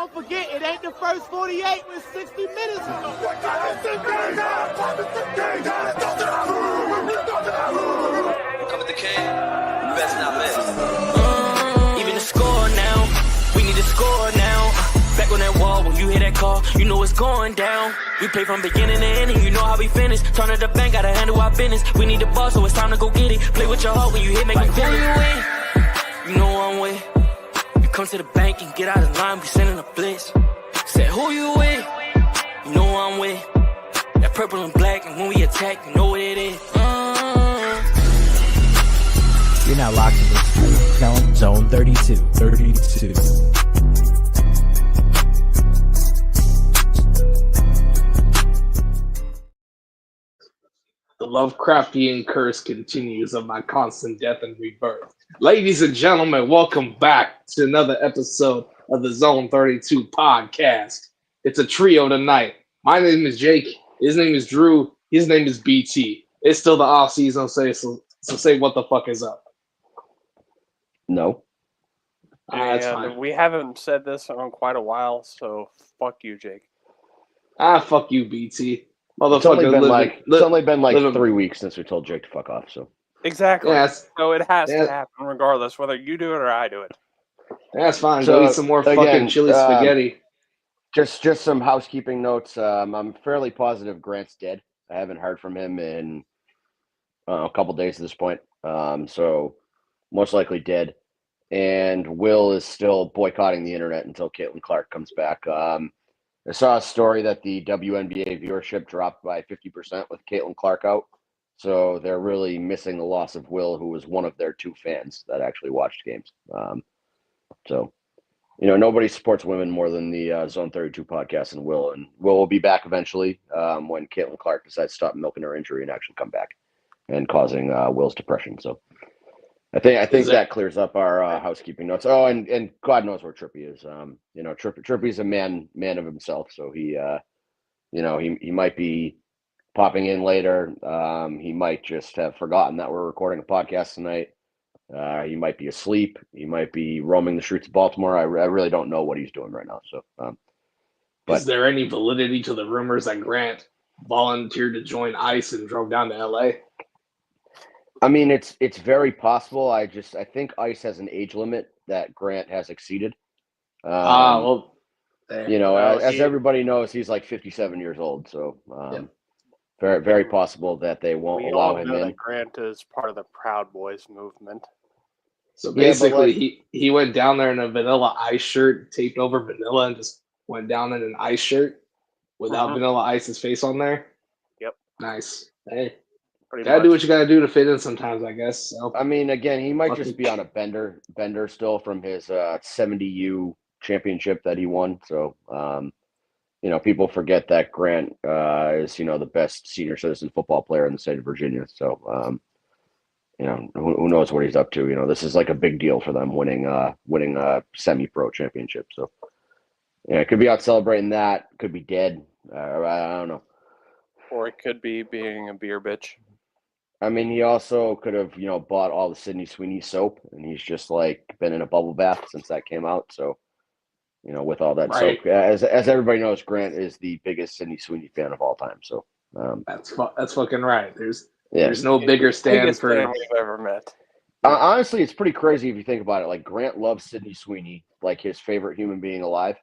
don't forget, it ain't the first 48 with 60 minutes. Come with the king, best not miss. Even the score now, we need to score now. Back on that wall, when you hear that call, you know it's going down. We play from beginning to ending, you know how we finish. Turn to the bank, gotta handle our business. We need the ball, so it's time to go get it. Play with your heart when you hit, make it feel it. You know I'm with. You come to the bank and get out of line, we sending a blitz. Said who you with? You know I'm with. That purple and black, and when we attack, you know what it is. You're now locked into Zone 32. The Lovecraftian curse continues of my constant death and rebirth. Ladies and gentlemen, welcome back to another episode of the Zone 32 podcast. It's a trio tonight. My name is Jake. His name is Drew. His name is BT. It's still the offseason, so say what the fuck is up. No. That's fine. We haven't said this in quite a while, so fuck you, Jake. Fuck you, BT. It's only been like 3 weeks since we told Jake to fuck off. So exactly. Yes. So it has to happen regardless, whether you do it or I do it. That's fine. So, go eat some more fucking chili spaghetti. Just some housekeeping notes. I'm fairly positive Grant's dead. I haven't heard from him in a couple days at this point. So most likely dead. And Will is still boycotting the internet until Caitlin Clark comes back. I saw a story that the WNBA viewership dropped by 50% with Caitlin Clark out. So they're really missing the loss of Will, who was one of their 2 fans that actually watched games. So, nobody supports women more than the Zone 32 podcast and Will. And Will will be back eventually when Caitlin Clark decides to stop milking her injury and actually come back and causing Will's depression. So I think that clears up our housekeeping notes. Oh, and God knows where Trippy is. Trippy's a man of himself, so he might be popping in later. He might just have forgotten that we're recording a podcast tonight. He might be asleep. He might be roaming the streets of Baltimore. I really don't know what he's doing right now. So, is there any validity to the rumors that Grant volunteered to join ICE and drove down to LA? I mean, it's very possible. I think ICE has an age limit that Grant has exceeded. As everybody knows, he's like 57 years old. So very, very possible that they won't allow him in. That Grant is part of the Proud Boys movement. So basically, he went down there in a Vanilla Ice shirt, taped over Vanilla, and just went down in an Ice shirt without Vanilla Ice's face on there. Yep. Nice. Hey. Pretty Gotta much. do what you gotta do to fit in sometimes, I guess. So. I mean, again, he might just be on a bender still from his 70U championship that he won. So, people forget that Grant is, the best senior citizen football player in the state of Virginia. So, who knows what he's up to? This is like a big deal for them winning a semi-pro championship. So, it could be out celebrating that. Could be dead. I don't know. Or it could be being a beer bitch. I mean, he also could have, bought all the Sydney Sweeney soap, and he's just been in a bubble bath since that came out. So, with all that soap, as everybody knows, Grant is the biggest Sydney Sweeney fan of all time. So, that's fucking right. There's no bigger stand for we've ever met. Honestly, it's pretty crazy if you think about it. Like, Grant loves Sydney Sweeney, like his favorite human being alive,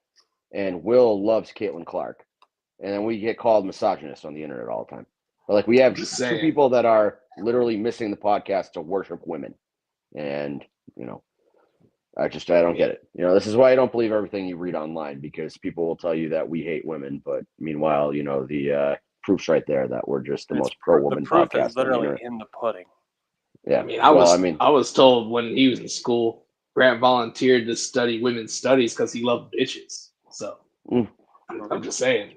and Will loves Caitlin Clark, and then we get called misogynists on the internet all the time. Like, we have 2 people that are literally missing the podcast to worship women. And, I don't get it. This is why I don't believe everything you read online, because people will tell you that we hate women. But meanwhile, the proof's right there that we're just the most pro-woman podcast. The proof is literally in the pudding. Yeah. I was told when he was in school, Grant volunteered to study women's studies because he loved bitches. So I'm just saying.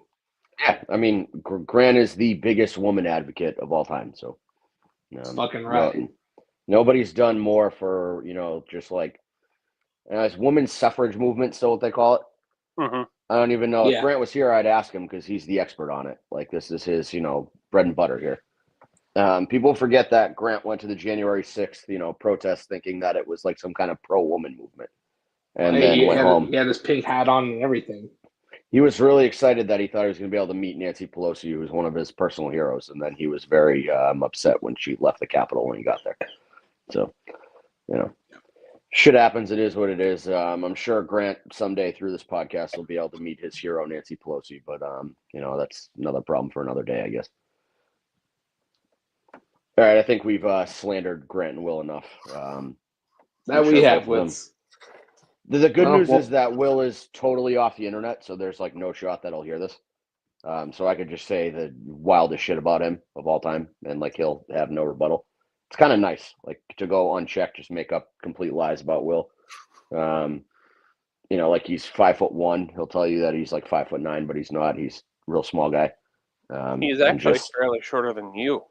Yeah, I mean, Grant is the biggest woman advocate of all time. So, fucking right. Nobody's done more for just like as women's suffrage movement, still what they call it. Mm-hmm. I don't even know if Grant was here. I'd ask him because he's the expert on it. Like, this is his bread and butter here. People forget that Grant went to the January 6th protest thinking that it was like some kind of pro woman movement. and Hey, then went home. he had his pink hat on and everything. He was really excited that he thought he was going to be able to meet Nancy Pelosi, who was one of his personal heroes, and then he was very upset when she left the Capitol when he got there. So, shit happens. It is what it is. I'm sure Grant someday through this podcast will be able to meet his hero, Nancy Pelosi, but that's another problem for another day, I guess. All right, I think we've slandered Grant and Will enough. That we have with. The good news is that Will is totally off the internet, so there's like no shot that he'll hear this. So I could just say the wildest shit about him of all time, and like he'll have no rebuttal. It's kind of nice, like to go unchecked, just make up complete lies about Will. Like he's 5'1". He'll tell you that he's like 5'9", but he's not. He's a real small guy. He's actually fairly shorter than you.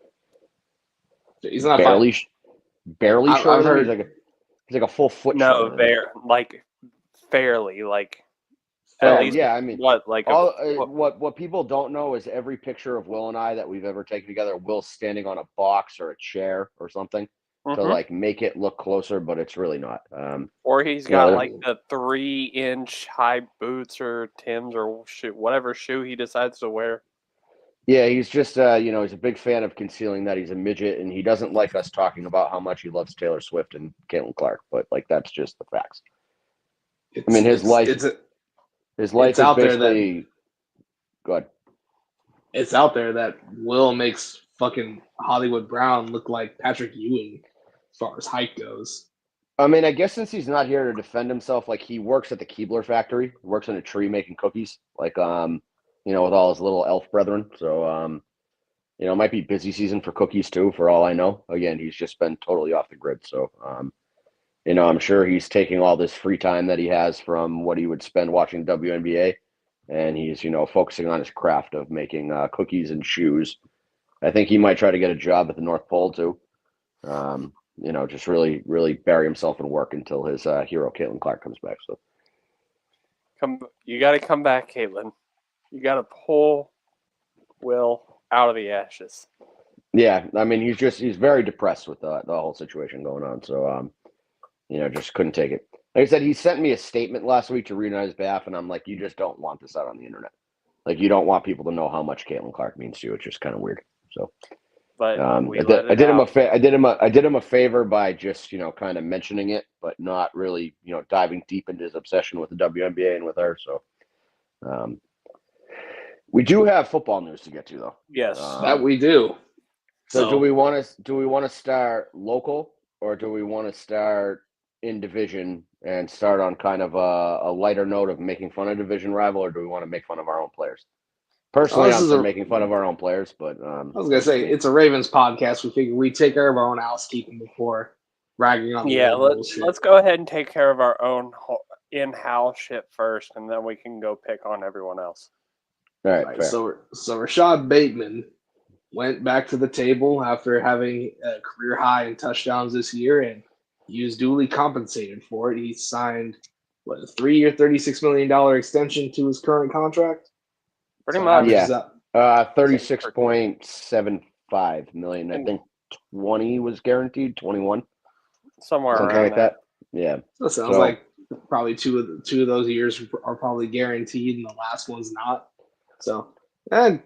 He's not barely shorter. Heard, he's like a full foot. No, fairly like. At least, yeah, I mean, what people don't know is every picture of Will and I that we've ever taken together, Will's standing on a box or a chair or something to like make it look closer, but it's really not. Or he's got like the 3-inch high boots or Timbs or whatever shoe he decides to wear. Yeah, he's just he's a big fan of concealing that he's a midget, and he doesn't like us talking about how much he loves Taylor Swift and Caitlin Clark, but like that's just the facts. His life is basically good. It's out there that Will makes fucking Hollywood Brown look like Patrick Ewing as far as height goes. I guess since he's not here to defend himself, like he works at the Keebler factory, works in a tree making cookies, like with all his little elf brethren. So it might be busy season for cookies too, for all I know. Again, he's just been totally off the grid. So I'm sure he's taking all this free time that he has from what he would spend watching WNBA, and he's, focusing on his craft of making cookies and shoes. I think he might try to get a job at the North Pole too. Just really, really bury himself in work until his hero, Caitlin Clark, comes back. So, you got to come back, Caitlin. You got to pull Will out of the ashes. Yeah, he's very depressed with the whole situation going on. So, just couldn't take it. Like I said, he sent me a statement last week to read on his behalf, and I'm like, you just don't want this out on the internet. Like, you don't want people to know how much Caitlin Clark means to you. It's just kind of weird. So, but I did him a favor by just kind of mentioning it, but not really diving deep into his obsession with the WNBA and with her. So, we do have football news to get to, though. Yes, that we do. So, do we want to start local, or do we want to start in division and start on kind of a lighter note of making fun of division rival, or do we want to make fun of our own players? Personally, I'm making fun of our own players, but I was gonna say it's a Ravens podcast. We figure we take care of our own housekeeping before ragging on. Let's go ahead and take care of our own in-house shit first, and then we can go pick on everyone else. All right. So Rashad Bateman went back to the table after having a career high in touchdowns this year, and he was duly compensated for it. He signed a 3-year, $36 million extension to his current contract. Pretty much, yeah. 36.75 million. I think 20 was guaranteed. 21, somewhere something around like that. Yeah. So it sounds like probably two of those years are probably guaranteed, and the last one's not. So, good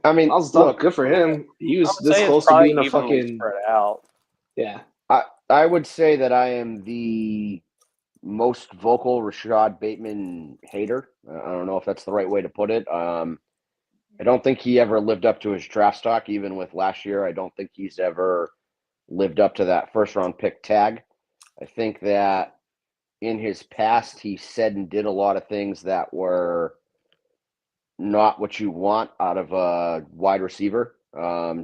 for him. He was this close to being a fucking spread out. Yeah. I would say that I am the most vocal Rashad Bateman hater. I don't know if that's the right way to put it. I don't think he ever lived up to his draft stock, even with last year. I don't think he's ever lived up to that first-round pick tag. I think that in his past, he said and did a lot of things that were not what you want out of a wide receiver,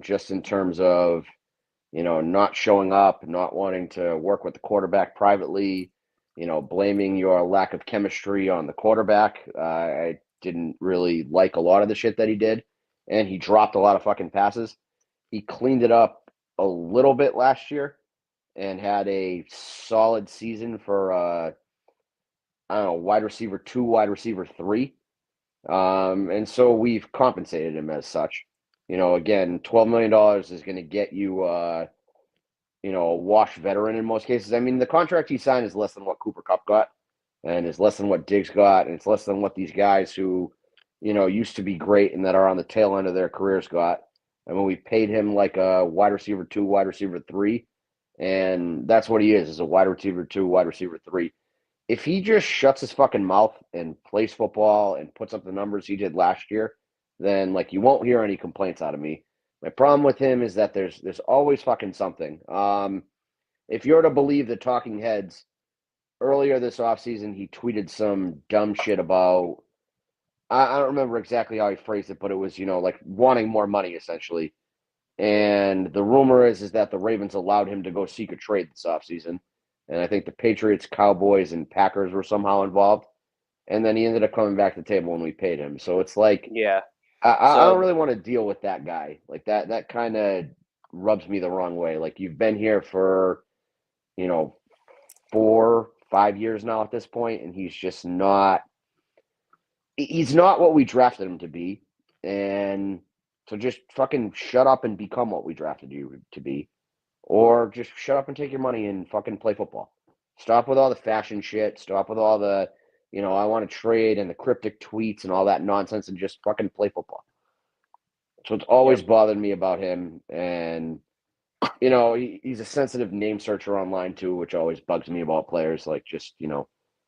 just in terms of, not showing up, not wanting to work with the quarterback privately, blaming your lack of chemistry on the quarterback. I didn't really like a lot of the shit that he did, and he dropped a lot of fucking passes. He cleaned it up a little bit last year and had a solid season for wide receiver 2, wide receiver 3. And so we've compensated him as such. Again, $12 million is going to get you a washed veteran in most cases. I mean, the contract he signed is less than what Cooper Kupp got. and is less than what Diggs got, and it's less than what these guys who, used to be great and that are on the tail end of their careers got. And when we paid him like a wide receiver 2, wide receiver 3, and that's what he is a wide receiver 2, wide receiver 3. If he just shuts his fucking mouth and plays football and puts up the numbers he did last year, then like you won't hear any complaints out of me. My problem with him is that there's always fucking something. If you're to believe the talking heads, earlier this offseason he tweeted some dumb shit about I don't remember exactly how he phrased it, but it was, like wanting more money essentially. And the rumor is that the Ravens allowed him to go seek a trade this offseason. And I think the Patriots, Cowboys, and Packers were somehow involved. And then he ended up coming back to the table when we paid him. So it's like, Yeah. I don't really want to deal with that guy. Like that kind of rubs me the wrong way. Like you've been here for, 4, 5 years now at this point, and he's not what we drafted him to be. And so just fucking shut up and become what we drafted you to be. Or just shut up and take your money and fucking play football. Stop with all the fashion shit. Stop with all the, I want to trade and the cryptic tweets and all that nonsense and just fucking play football. So it's always bothered me about him. And, he's a sensitive name searcher online too, which always bugs me about players. Like just,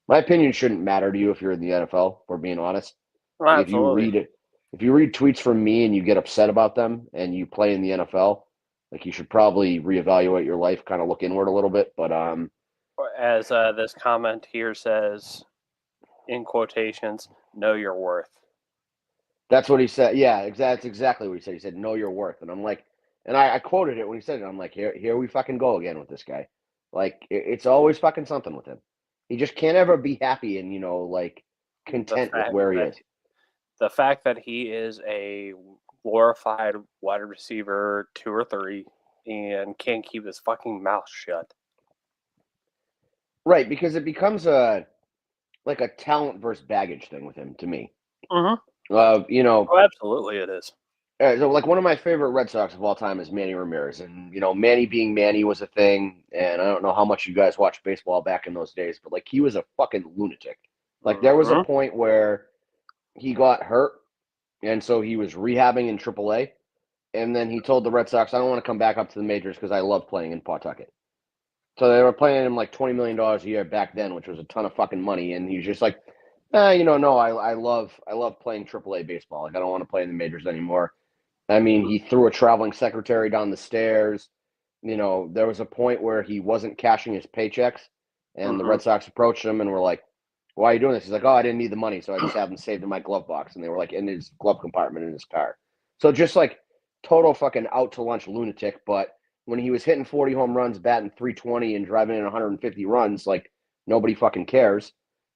my opinion shouldn't matter to you if you're in the NFL, if we're being honest. Well, If you read tweets from me and you get upset about them and you play in the NFL, like you should probably reevaluate your life, kind of look inward a little bit. But as this comment here says, in quotations, know your worth. that's what he said. Yeah, that's exactly what he said. He said, know your worth. And I'm like, and I quoted it when he said it. I'm like, here we fucking go again with this guy. Like it's always fucking something with him. He just can't ever be happy and, like content with where he is. The fact that he is a glorified wide receiver 2 or 3 and can't keep his fucking mouth shut. Right, because it becomes a talent versus baggage thing with him to me. Mm-hmm. Oh, absolutely it is. So like one of my favorite Red Sox of all time is Manny Ramirez, and Manny being Manny was a thing. And I don't know how much you guys watched baseball back in those days, but like he was a fucking lunatic. Like there was a point where he got hurt, and so he was rehabbing in AAA, and then he told the Red Sox, "I don't want to come back up to the majors because I love playing in Pawtucket." So they were paying him like $20 million a year back then, which was a ton of fucking money, and he was just like, no, I love playing AAA baseball. Like I don't want to play in the majors anymore. I mean, he threw a traveling secretary down the stairs. There was a point where he wasn't cashing his paychecks, and the Red Sox approached him and were like, "Why are you doing this?" He's like, "Oh, I didn't need the money, so I just have them saved in my glove box." And they were like in his glove compartment in his car. So just like total fucking out to lunch lunatic. But when he was hitting 40 home runs, batting 320, and driving in 150 runs, like nobody fucking cares.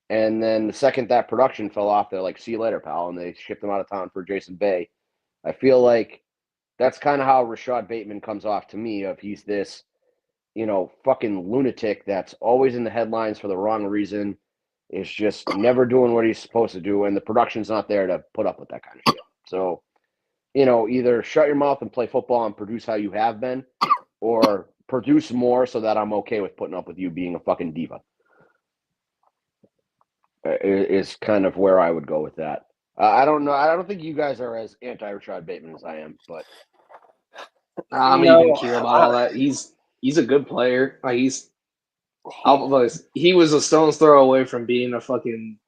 And then the second that production fell off, they're like, "See you later, pal," and they shipped him out of town for Jason Bay. I feel like that's kind of how Rashad Bateman comes off to me. Of he's this, fucking lunatic that's always in the headlines for the wrong reason. Is just never doing what he's supposed to do, and the production's not there to put up with that kind of shit. So, either shut your mouth and play football and produce how you have been, or produce more so that I'm okay with putting up with you being a fucking diva. Is kind of where I would go with that. I don't know. I don't think you guys are as anti-Rashad Bateman as I am, but I'm even keel about all that. He's a good player. Like he was a stone's throw away from being a fucking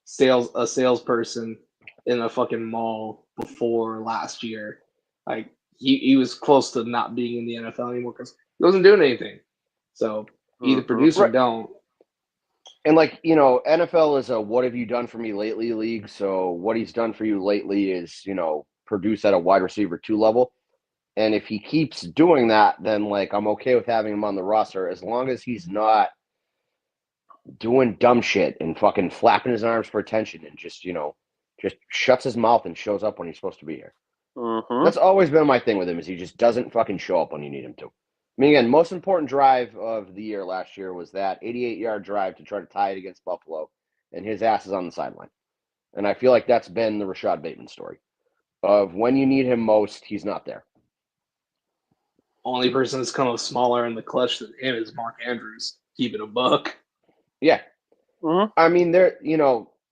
salesperson in a fucking mall before last year. Like he was close to not being in the NFL anymore because he wasn't doing anything. So either produce or don't. And like, NFL is a what have you done for me lately league. So what he's done for you lately is, produce at a wide receiver 2 level. And if he keeps doing that, then like I'm okay with having him on the roster as long as he's not doing dumb shit and fucking flapping his arms for attention and just shuts his mouth and shows up when he's supposed to be here. That's always been my thing with him is he just doesn't fucking show up when you need him to. I mean, again, most important drive of the year last year was that 88-yard drive to try to tie it against Buffalo, and his ass is on the sideline. And I feel like that's been the Rashad Bateman story. Of when you need him most, he's not there. Only person that's kind of smaller in the clutch than him is Mark Andrews. Keep it a buck. Yeah. Mhm. I mean, and,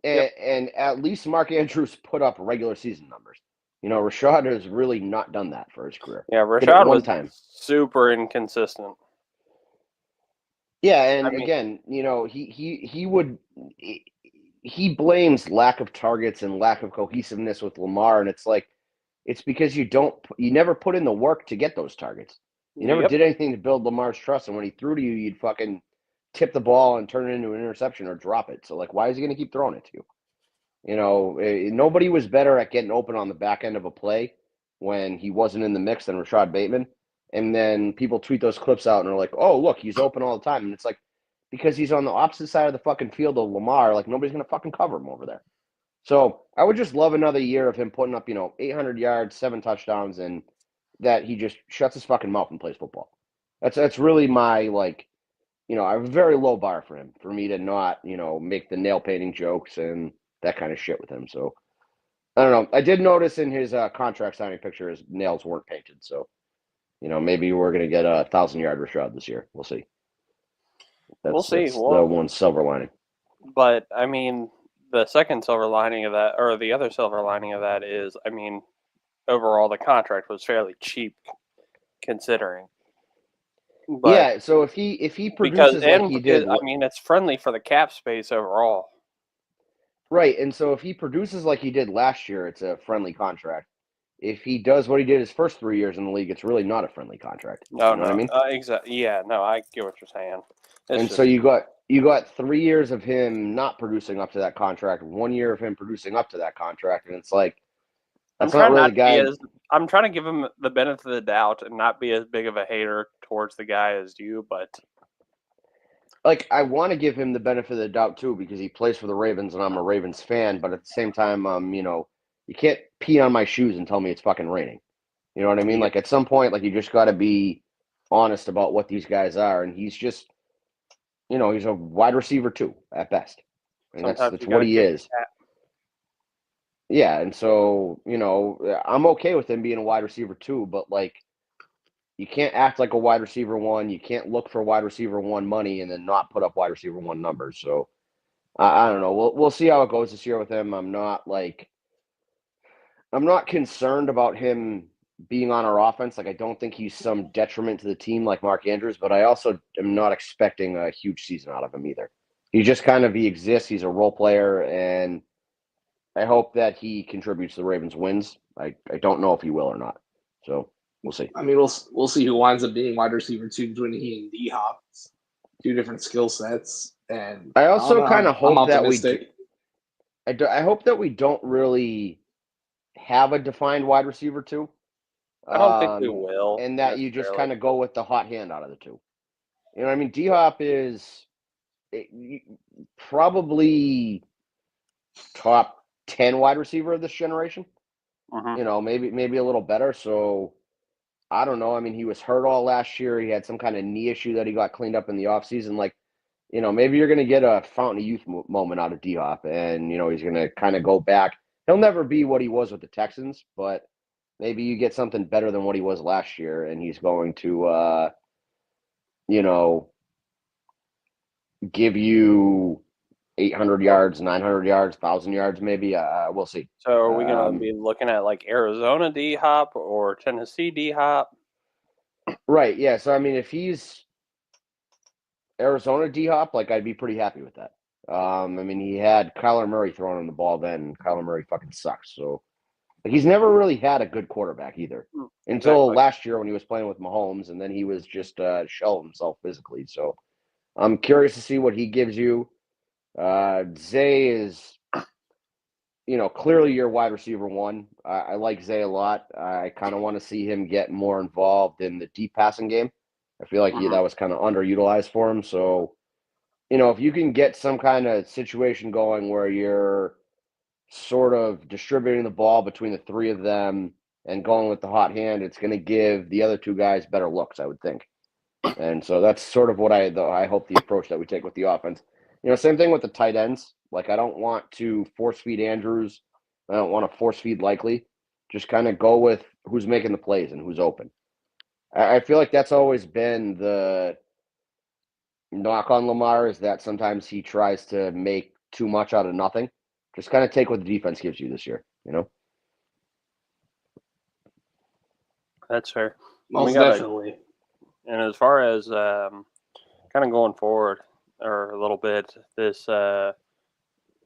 Yep. and at least Mark Andrews put up regular season numbers. Rashad has really not done that for his career. Yeah, Did it Rashad one was time. super inconsistent. Yeah, and I mean, again, he blames lack of targets and lack of cohesiveness with Lamar, and it's like it's because you never put in the work to get those targets. You never yep. did anything to build Lamar's trust, and when he threw to you, you'd fucking tip the ball and turn it into an interception or drop it. So like, why is he going to keep throwing it to you? Nobody was better at getting open on the back end of a play when he wasn't in the mix than Rashad Bateman. And then people tweet those clips out and are like, "Oh, look, he's open all the time." And it's like, because he's on the opposite side of the fucking field of Lamar, like nobody's gonna fucking cover him over there. So I would just love another year of him putting up, 800 yards, 7 touchdowns, and that he just shuts his fucking mouth and plays football. That's really my I have a very low bar for him, for me to not, make the nail painting jokes and that kind of shit with him. So I don't know. I did notice in his contract signing picture his nails weren't painted. So, maybe we're going to get a 1,000-yard Rashad this year. We'll see. We'll That's see. the one silver lining. But I mean, the second silver lining of that, or the other silver lining of that is, I mean, overall the contract was fairly cheap considering. But Yeah. So if he produces like he did, I mean, it's friendly for the cap space overall. right, and so if he produces like he did last year, it's a friendly contract. If he does what he did his first 3 years in the league, it's really not a friendly contract. No, You know what I no, mean? exactly. Yeah, no, I get what you're saying. It's And just so you got 3 years of him not producing up to that contract, 1 year of him producing up to that contract, and it's like I'm that's not trying really not the to be guy. as I'm trying to give him the benefit of the doubt and not be as big of a hater towards the guy as you, but Like I want to give him the benefit of the doubt too because he plays for the Ravens and I'm a Ravens fan, but at the same time, you can't pee on my shoes and tell me it's fucking raining. You know what I mean? yep, Like at some point, like you just got to be honest about what these guys are, and he's just, he's a wide receiver too at best, and that's sometimes that's you got what to he kick the is. cat. Yeah, and so I'm okay with him being a wide receiver too, but like you can't act like a wide receiver one. You can't look for wide receiver one money and then not put up wide receiver one numbers. So I don't know. We'll see how it goes this year with him. I'm not concerned about him being on our offense. Like I don't think he's some detriment to the team like Mark Andrews, but I also am not expecting a huge season out of him either. He exists. He's a role player, and I hope that he contributes to the Ravens' wins. I don't know if he will or not. So we'll see. I mean, we'll see who winds up being wide receiver two between he and D Hop. Two different skill sets, and I I don't also know. kind of I'm hope that optimistic. I hope that we don't really have a defined wide receiver too. I don't think we will And that you just necessarily. kind of go with the hot hand out of the two. You know what I mean? D Hop is probably top 10 wide receiver of this generation. Hmm. Maybe a little better. So I don't know. I mean, he was hurt all last year. He had some kind of knee issue that he got cleaned up in the offseason. Like, maybe you're going to get a fountain of youth moment out of D Hop, and he's going to kind of go back. He'll never be what he was with the Texans, but maybe you get something better than what he was last year, and he's going to, you know, give you 800 yards, 900 yards, 1,000 yards, maybe. We'll see. So are we going to Um, be looking at like Arizona D Hop or Tennessee D Hop? right. Yeah. So, I mean, if he's Arizona D Hop, like, I'd be pretty happy with that. I mean, he had Kyler Murray throwing him the ball then, and Kyler Murray fucking sucks. So, like, he's never really had a good quarterback either until Exactly. last year when he was playing with Mahomes, and then he was just shell himself physically. So, I'm curious to see what he gives you. Zay is, clearly your wide receiver one. I like Zay a lot. I kind of want to see him get more involved in the deep passing game. I feel like Hmm. that was kind of underutilized for him. So, if you can get some kind of situation going where you're sort of distributing the ball between the three of them and going with the hot hand, it's going to give the other two guys better looks, I would think. And so that's sort of what I hope the approach that we take with the offense. Same thing with the tight ends. Like I don't want to force feed Andrews. I don't want to force feed Likely. Just kind of go with who's making the plays and who's open. I feel like that's always been knock on Lamar is that sometimes he tries to make too much out of nothing. Just kind of take what the defense gives you this year, you know? That's fair. Most definitely. And as far as kind of going forward, or a little bit, this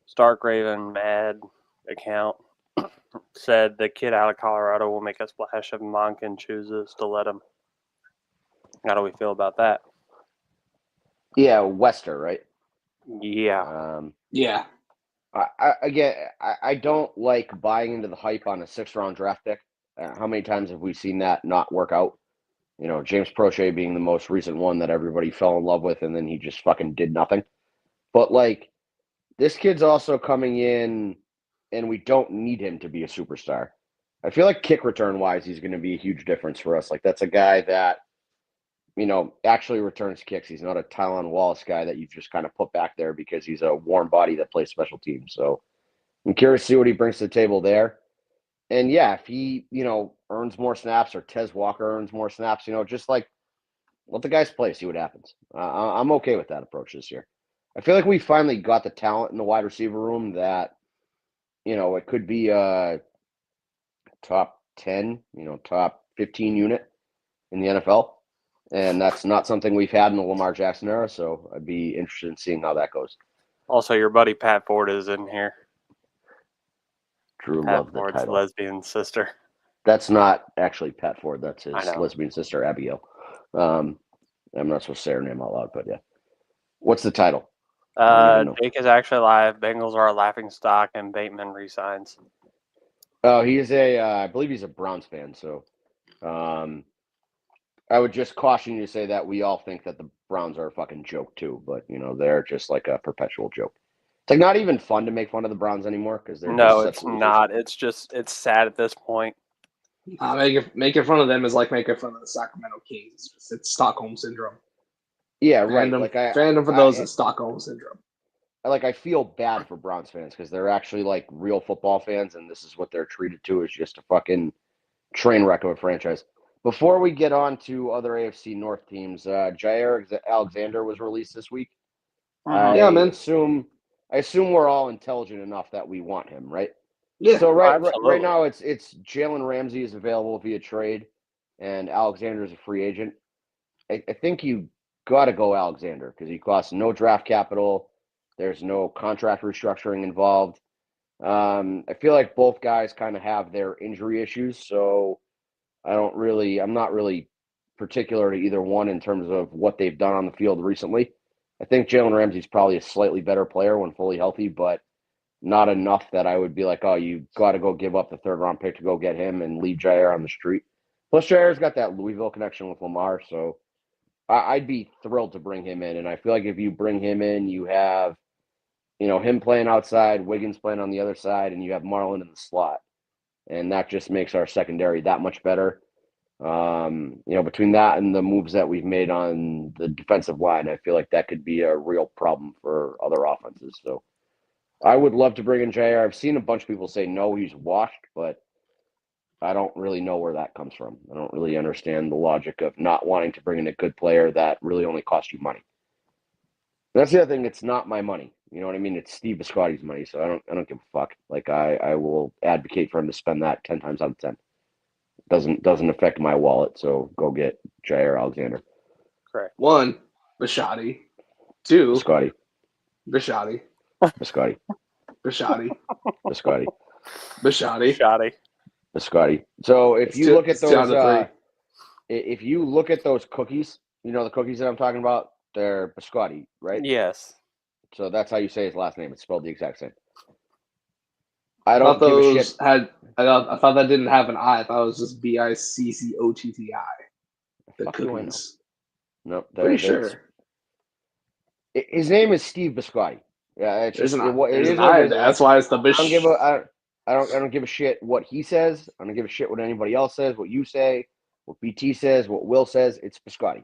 Stark Raven Mad account said the kid out of Colorado will make a splash if Monken chooses to let him. How do we feel about that? Yeah, Wester, right? Yeah. Yeah. I don't like buying into the hype on a 6th-round draft pick. How many times have we seen that not work out? You know, James Prochet being the most recent one that everybody fell in love with, and then he just fucking did nothing. But, like, this kid's also coming in, and we don't need him to be a superstar. I feel like kick return-wise, he's going to be a huge difference for us. Like, that's a guy that, you know, actually returns kicks. He's not a Tylan Wallace guy that you just kind of put back there because he's a warm body that plays special teams. So I'm curious to see what he brings to the table there. And yeah, if he, you know, earns more snaps or Tez Walker earns more snaps, you know, just like let the guys play, see what happens. I'm okay with that approach this year. I feel like we finally got the talent in the wide receiver room that, you know, it could be a top 10, you know, top 15 unit in the NFL. And that's not something we've had in the Lamar Jackson era. So I'd be interested in seeing how that goes. Also, your buddy Pat Ford is in here. Drew Pat loved the Ford's title. lesbian sister. That's not actually Pat Ford. That's his I know. lesbian sister, Abigail. I'm not supposed to say her name out loud, but yeah. What's the title? Jake is actually live. Bengals are a laughing stock, and Bateman resigns. Oh, he is I believe he's a Browns fan. So I would just caution you to say that we all think that the Browns are a fucking joke too, but, you know, they're just like a perpetual joke. It's like not even fun to make fun of the Browns anymore because they're No, just it's not. It's sad at this point. Making fun of them is like making fun of the Sacramento Kings. It's Stockholm syndrome. Yeah, right. Fandom, Like fandom for those is Stockholm syndrome. I feel bad for Browns fans because they're actually like real football fans, and this is what they're treated to is just a fucking train wreck of a franchise. Before we get on to other AFC North teams, Jair Alexander was released this week. Yeah, man. I assume we're all intelligent enough that we want him, right? Yeah. So right absolutely. now it's Jalen Ramsey is available via trade, and Alexander is a free agent. I think you got to go Alexander because he costs no draft capital. There's no contract restructuring involved. I feel like both guys kind of have their injury issues, so I'm not really particular to either one in terms of what they've done on the field recently. I think Jalen Ramsey's probably a slightly better player when fully healthy, but not enough that I would be like, oh, you got to go give up the 3rd-round pick to go get him and leave Jair on the street. Plus, Jair's got that Louisville connection with Lamar, so I'd be thrilled to bring him in. And I feel like if you bring him in, you have, you know, him playing outside, Wiggins playing on the other side, and you have Marlon in the slot. And that just makes our secondary that much better. You know, between that and the moves that we've made on the defensive line, I feel like that could be a real problem for other offenses. So I would love to bring in Jair. I've seen a bunch of people say no, he's washed, but I don't really know where that comes from. I don't really understand the logic of not wanting to bring in a good player that really only costs you money. That's the other thing. It's not my money. You know what I mean? It's Steve Biscotti's money, so I don't give a fuck. Like I will advocate for him to spend that 10 times out of 10. Doesn't affect my wallet, so go get Jair Alexander. Correct. 1, Biscotti. 2, Biscotti. Biscotti. Biscotti. Biscotti. Biscotti. Biscotti. Shoddy. Biscotti. So if you look at those, three. if you look at those cookies, you know the cookies that I'm talking about, they're Biscotti, right? Yes. So that's how you say his last name. It's spelled the exact same. I don't give a shit. I thought that didn't have an I. I thought it was just Biccotti. The cookies. Nope. Pretty sure. His name is Steve Biscotti. Yeah, it's There's just an it is I. what it is. That's why it's the Bish. I don't give a shit what he says. I don't give a shit what anybody else says. What you say, what BT says, what Will says. It's Biscotti.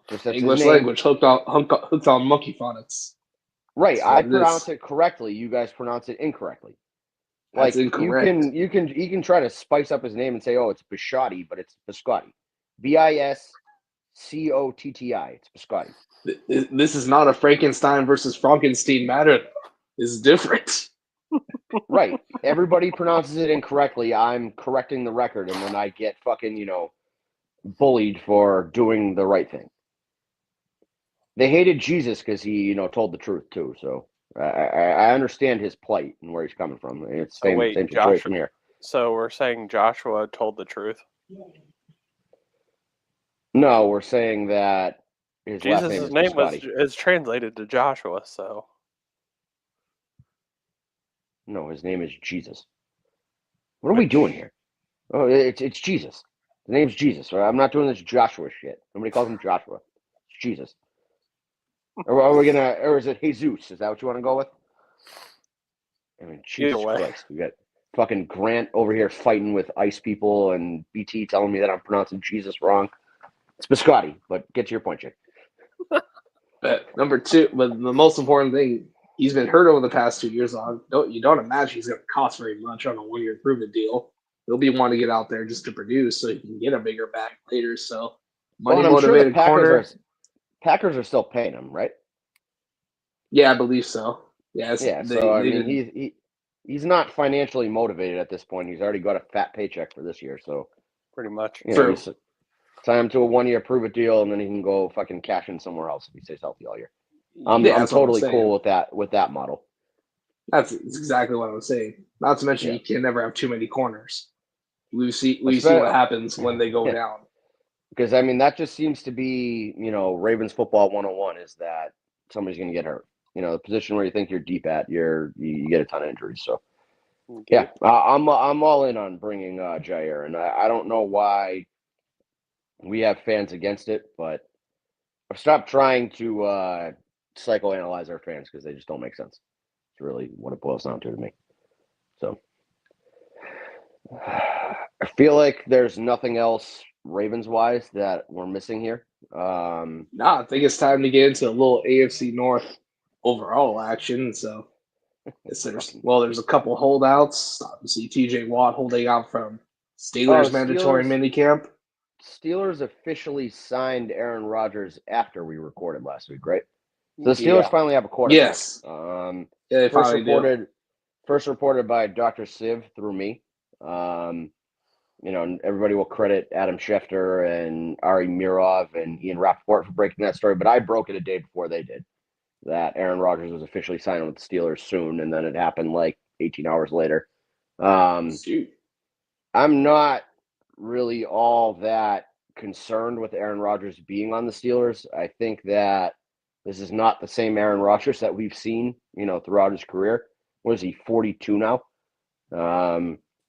Just that's English his name. language hooked on monkey phonics. Right. I pronounce it correctly. You guys pronounce it incorrectly. That's like incorrect. you can try to spice up his name and say, oh, it's Biscotti, but it's Biscotti. Biscotti. Cotti. It's biscotti. This is not a Frankenstein versus Frankenstein matter. This is different. Right. Everybody pronounces it incorrectly. I'm correcting the record, and then I get fucking, bullied for doing the right thing. They hated Jesus because he, told the truth too. So I understand his plight and where he's coming from. It's same situation here. So we're saying Joshua told the truth. No, we're saying that his last Jesus' name name is is translated to Joshua. So no, his name is Jesus. What are we doing here? Oh, it's Jesus. The name's Jesus. I'm not doing this Joshua shit. Nobody calls him Joshua. It's Jesus. Or is it Jesus? Is that what you want to go with? I mean, Jesus Christ. We got fucking Grant over here fighting with ice people and BT telling me that I'm pronouncing Jesus wrong. It's biscotti, but get to your point, Jake. But number two, but the most important thing, he's been hurt over the past 2 years. You don't imagine he's going to cost very much on a 1-year proven deal. He'll be wanting to get out there just to produce so he can get a bigger bag later. So money motivated corner. Packers are still paying him, right? Yeah, I believe so. Yes. Yeah. He's not financially motivated at this point. He's already got a fat paycheck for this year, so pretty much. Sign him to a 1-year prove-it deal, and then he can go fucking cash in somewhere else if he stays healthy all year. I'm totally cool with that model. That's exactly what I was saying. Not to mention you can never have too many corners. We see what happens when they go down. Because I mean that just seems to be Ravens football 101 is that somebody's going to get hurt. The position where you think you're deep at, you get a ton of injuries. So yeah, I'm all in on bringing Jair, and I don't know why we have fans against it, but I've stopped trying to psychoanalyze our fans because they just don't make sense. It's really what it boils down to me. So I feel like there's nothing else Ravens-wise that we're missing here. I think it's time to get into a little AFC North overall action. So there's a couple holdouts. Obviously, TJ Watt holding out from Steelers mandatory minicamp. Steelers officially signed Aaron Rodgers after we recorded last week, right? So the Steelers finally have a quarterback. Yes. They first reported by Dr. Siv through me. Everybody will credit Adam Schefter and Ari Mirov and Ian Rappaport for breaking that story, but I broke it a day before they did, that Aaron Rodgers was officially signed with the Steelers soon, and then it happened like 18 hours later. I'm not really all that concerned with Aaron Rodgers being on the Steelers. I think that this is not the same Aaron Rodgers that we've seen, throughout his career. What is he, 42 now?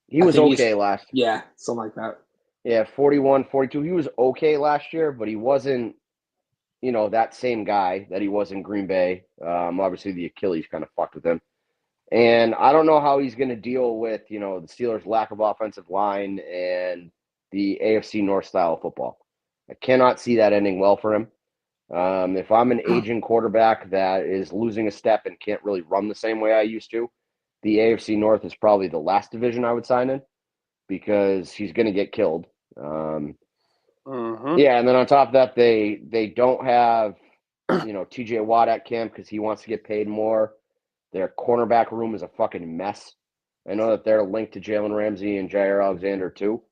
He was okay last year. Yeah, something like that. Yeah, 41, 42. He was okay last year, but he wasn't, that same guy that he was in Green Bay. Obviously, the Achilles kind of fucked with him. And I don't know how he's going to deal with, the Steelers' lack of offensive line and the AFC North style of football. I cannot see that ending well for him. If I'm an aging quarterback that is losing a step and can't really run the same way I used to, the AFC North is probably the last division I would sign in because he's going to get killed. Yeah, and then on top of that, they don't have, TJ Watt at camp because he wants to get paid more. Their cornerback room is a fucking mess. I know that they're linked to Jalen Ramsey and Jair Alexander too.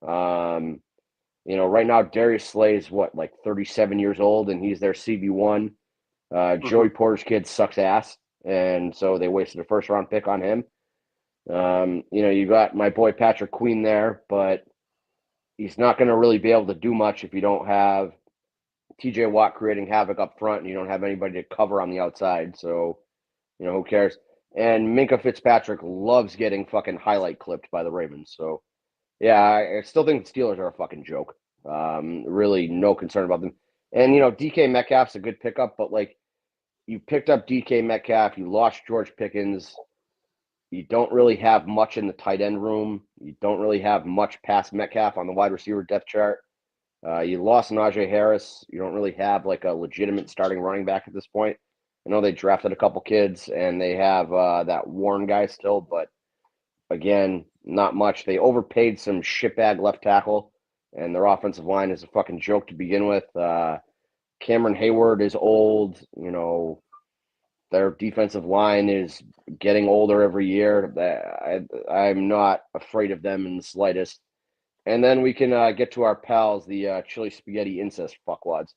Right now Darius Slay's 37 years old, and he's their CB1. Joey Porter's kid sucks ass, and so they wasted a first-round pick on him. You got my boy Patrick Queen there, but he's not going to really be able to do much if you don't have TJ Watt creating havoc up front and you don't have anybody to cover on the outside. So, who cares? And Minka Fitzpatrick loves getting fucking highlight clipped by the Ravens. So, yeah, I still think the Steelers are a fucking joke. Really no concern about them. And, DK Metcalf's a good pickup, but, you picked up DK Metcalf, you lost George Pickens. You don't really have much in the tight end room. You don't really have much past Metcalf on the wide receiver depth chart. You lost Najee Harris. You don't really have a legitimate starting running back at this point. I know they drafted a couple kids and they have that Warren guy still, but again, not much. They overpaid some shitbag left tackle and their offensive line is a fucking joke to begin with. Cameron Hayward is old. Their defensive line is getting older every year. I'm not afraid of them in the slightest. And then we can get to our pals, the chili spaghetti incest fuckwads.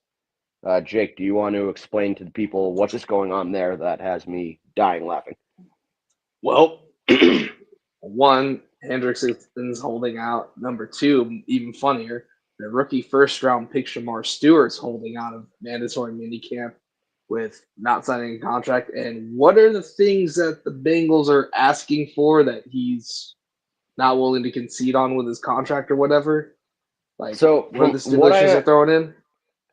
Jake, do you want to explain to the people what is going on there that has me dying laughing? Well, one, Hendrickson's holding out. Number two, even funnier, the rookie first-round pick Shamar Stewart's holding out of mandatory minicamp with not signing a contract. And what are the things that the Bengals are asking for that he's not willing to concede on with his contract or whatever? Like, So what are the stipulations they're throwing in?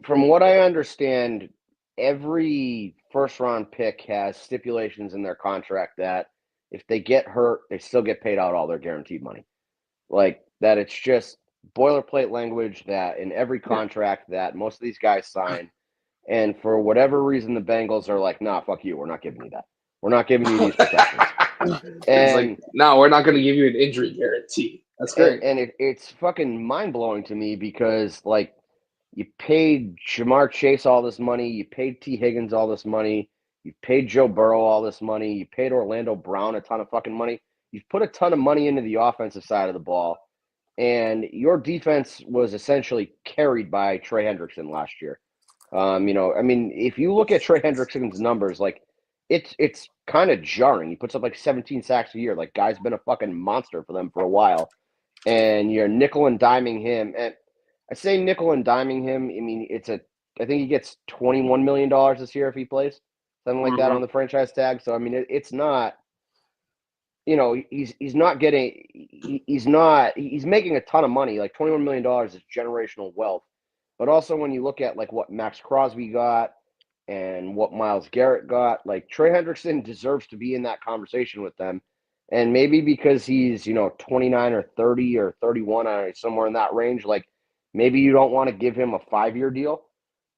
From what I understand, every first-round pick has stipulations in their contract that if they get hurt, they still get paid out all their guaranteed money. Like that, it's just boilerplate language that in every contract that most of these guys sign. And for whatever reason, the Bengals are like, nah, fuck you. We're not giving you that. We're not giving you these protections. It's like, no, we're not going to give you an injury guarantee. That's great. And it's fucking mind-blowing to me because, like, you paid Jamar Chase all this money. You paid T. Higgins all this money. You paid Joe Burrow all this money. You paid Orlando Brown a ton of fucking money. You've put a ton of money into the offensive side of the ball. And your defense was essentially carried by Trey Hendrickson last year. If you look at Trey Hendrickson's numbers, like it's kind of jarring. He puts up like 17 sacks a year. Like, guy's been a fucking monster for them for a while. And you're nickel and diming him. And I say nickel and diming him. I mean, I think he gets $21 million this year if he plays, something like that on the franchise tag. So I mean, it's not. He's making a ton of money. Like $21 million is generational wealth. But also when you look at like what Max Crosby got and what Myles Garrett got, like Trey Hendrickson deserves to be in that conversation with them. And maybe because he's, 29 or 30 or 31, somewhere in that range, like maybe you don't want to give him a 5-year deal.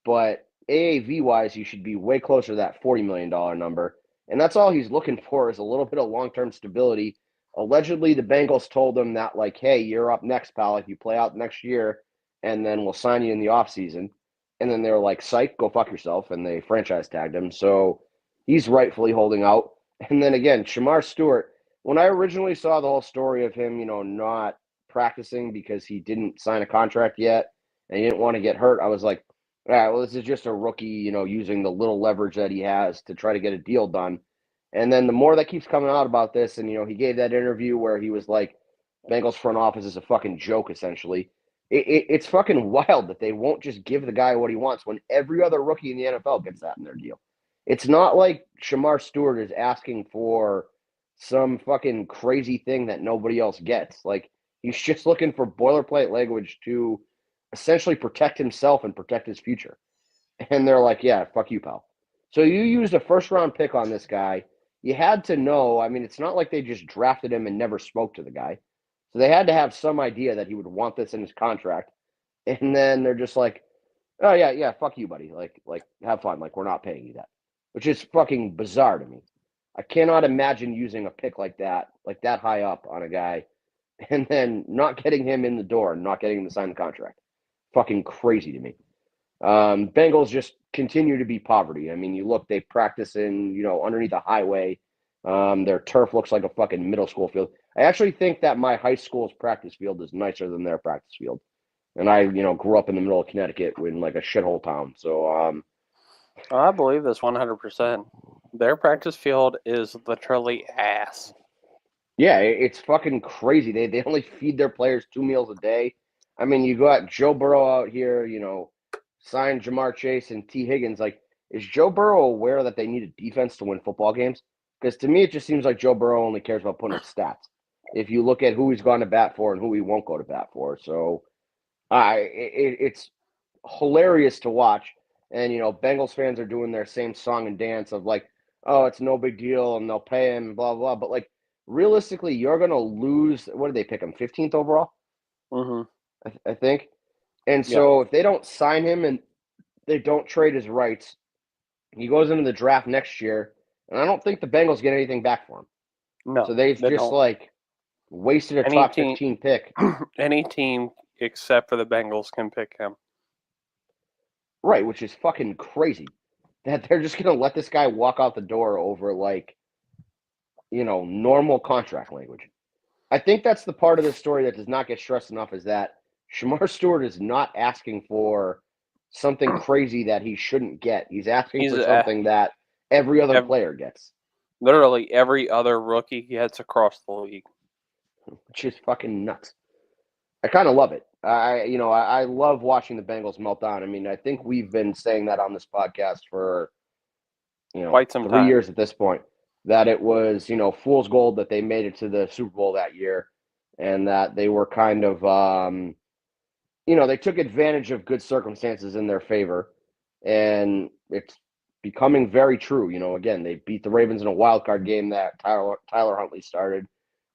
But AAV-wise, you should be way closer to that $40 million number. And that's all he's looking for is a little bit of long-term stability. Allegedly, the Bengals told him that, like, hey, you're up next, pal, if you play out next year, and then we'll sign you in the offseason. And then they were like, psych, go fuck yourself, and they franchise tagged him. So he's rightfully holding out. And then again, Shamar Stewart, when I originally saw the whole story of him, not practicing because he didn't sign a contract yet and he didn't want to get hurt, I was like, all right, well, this is just a rookie, using the little leverage that he has to try to get a deal done. And then the more that keeps coming out about this, and, he gave that interview where he was like, Bengals front office is a fucking joke, essentially. It's fucking wild that they won't just give the guy what he wants when every other rookie in the NFL gets that in their deal. It's not like Shamar Stewart is asking for some fucking crazy thing that nobody else gets. Like, he's just looking for boilerplate language to essentially protect himself and protect his future. And they're like, yeah, fuck you, pal. So you used a first-round pick on this guy. You had to know. I mean, it's not like they just drafted him and never spoke to the guy. So they had to have some idea that he would want this in his contract. And then they're just like, oh, yeah, fuck you, buddy. Like, have fun. Like, we're not paying you that. Which is fucking bizarre to me. I cannot imagine using a pick like that high up on a guy, and then not getting him in the door and not getting him to sign the contract. Fucking crazy to me. Bengals just continue to be poverty. I mean, you look, they practice in, underneath a highway. Their turf looks like a fucking middle school field. I actually think that my high school's practice field is nicer than their practice field. And I, grew up in the middle of Connecticut in like a shithole town. So, I believe this 100%. Their practice field is literally ass. Yeah, it's fucking crazy. They only feed their players 2 meals a day. I mean, you got Joe Burrow out here, signed Jamar Chase and T. Higgins. Like, is Joe Burrow aware that they need a defense to win football games? Because to me, it just seems like Joe Burrow only cares about putting up stats. If you look at who he's gone to bat for and who he won't go to bat for. So it's hilarious to watch. And, Bengals fans are doing their same song and dance of like, oh, it's no big deal and they'll pay him, blah, blah. But, like, realistically, you're going to lose. What did they pick him? 15th overall? Mm-hmm. I think. And so if they don't sign him and they don't trade his rights, he goes into the draft next year. And I don't think the Bengals get anything back for him. No. So they've just, like, wasted a top 15 pick. Any team except for the Bengals, can pick him. Right, which is fucking crazy. That they're just going to let this guy walk out the door over, like, normal contract language. I think that's the part of the story that does not get stressed enough, is that Shamar Stewart is not asking for something crazy that he shouldn't get. He's asking for something that every other player gets. Literally every other rookie gets across the league. Which is fucking nuts. I kind of love it. I love watching the Bengals melt down. I mean, I think we've been saying that on this podcast for, quite some 3 time. years at this point, that it was, fool's gold that they made it to the Super Bowl that year, and that they were kind of, they took advantage of good circumstances in their favor, and it's becoming very true. Again, they beat the Ravens in a wild card game that Tyler Huntley started.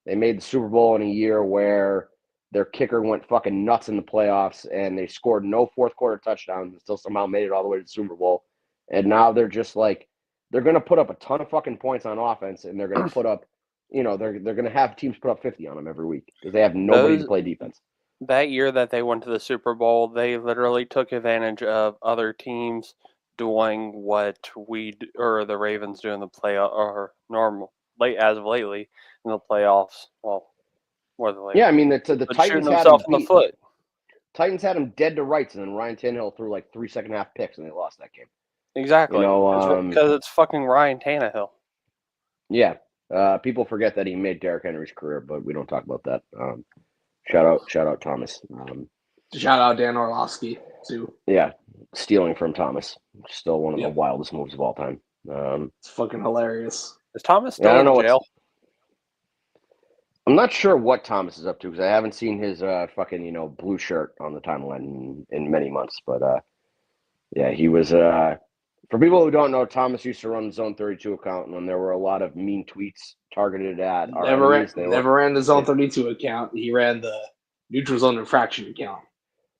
They made the Super Bowl in a year where their kicker went fucking nuts in the playoffs, and they scored no fourth quarter touchdowns and still somehow made it all the way to the Super Bowl. And now they're just like, they're going to put up a ton of fucking points on offense, and they're going to put up, they're going to have teams put up 50 on them every week because they have nobody to play defense. That year that they went to the Super Bowl, they literally took advantage of other teams doing what the Ravens do in the playoff, or as of lately in the playoffs. Well, more than lately. Yeah, I mean, the But Titans shooting had themselves them in the foot. Titans had them dead to rights, and then Ryan Tannehill threw like 3 second-half picks, and they lost that game. Exactly. Because it's fucking Ryan Tannehill. Yeah. People forget that he made Derrick Henry's career, but we don't talk about that. Shout out Thomas. Shout out Dan Orlovsky too. Yeah, stealing from Thomas. Still one of the wildest moves of all time. It's fucking hilarious. Is Thomas still in jail? I'm not sure what Thomas is up to, because I haven't seen his fucking blue shirt on the timeline in many months. But yeah, he was. For people who don't know, Thomas used to run the Zone 32 account, and when there were a lot of mean tweets targeted at our enemies, never ran the Zone 32 account. He ran the Neutral Zone Infraction account.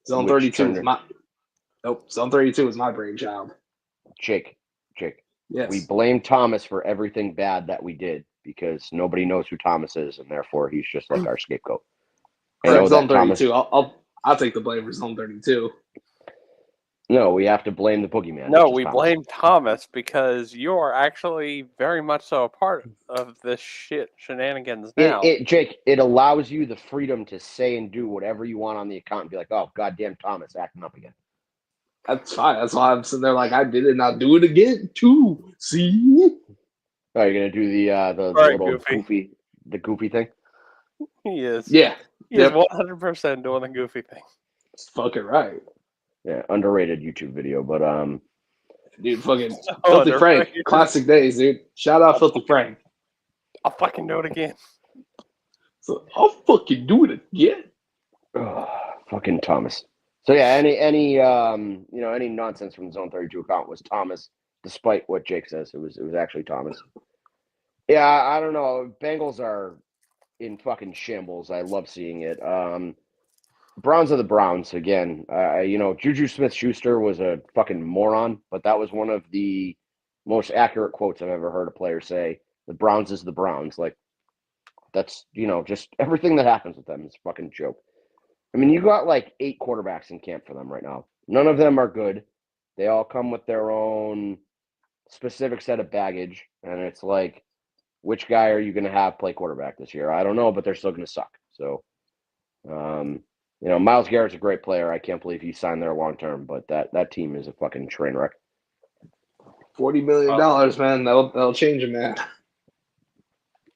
Zone 32 is my. Nope, Zone 32 is my brainchild. Jake. Yes. We blame Thomas for everything bad that we did, because nobody knows who Thomas is, and therefore he's just like our scapegoat. Zone 32. I'll take the blame for Zone 32. No, we have to blame the boogeyman. No, we blame Thomas, because you are actually very much so a part of this shenanigans now. Jake, it allows you the freedom to say and do whatever you want on the account and be like, oh, goddamn Thomas acting up again. That's fine. That's why I'm sitting there like, I did it, I'll do it again too. See? Oh, you're gonna do the little goofy thing? He is. Yeah. He is 100% doing the goofy thing. It's fucking right. Yeah, underrated YouTube video, but dude, fucking Filthy Frank, classic days, dude. Shout out Filthy Frank. I'll fucking do it again. So I'll fucking do it again. Oh, fucking Thomas. So yeah, any nonsense from the Zone 32 account was Thomas, despite what Jake says. It was actually Thomas. Yeah, I don't know. Bengals are in fucking shambles. I love seeing it. Browns are the Browns again. Juju Smith-Schuster was a fucking moron, but that was one of the most accurate quotes I've ever heard a player say. The Browns is the Browns. Like, that's, just everything that happens with them is a fucking joke. I mean, you got like 8 quarterbacks in camp for them right now. None of them are good. They all come with their own specific set of baggage, and it's like, which guy are you going to have play quarterback this year? I don't know, but they're still going to suck. So, Myles Garrett's a great player. I can't believe he signed there long term, but that team is a fucking train wreck. $40 million, man. That'll change him, man.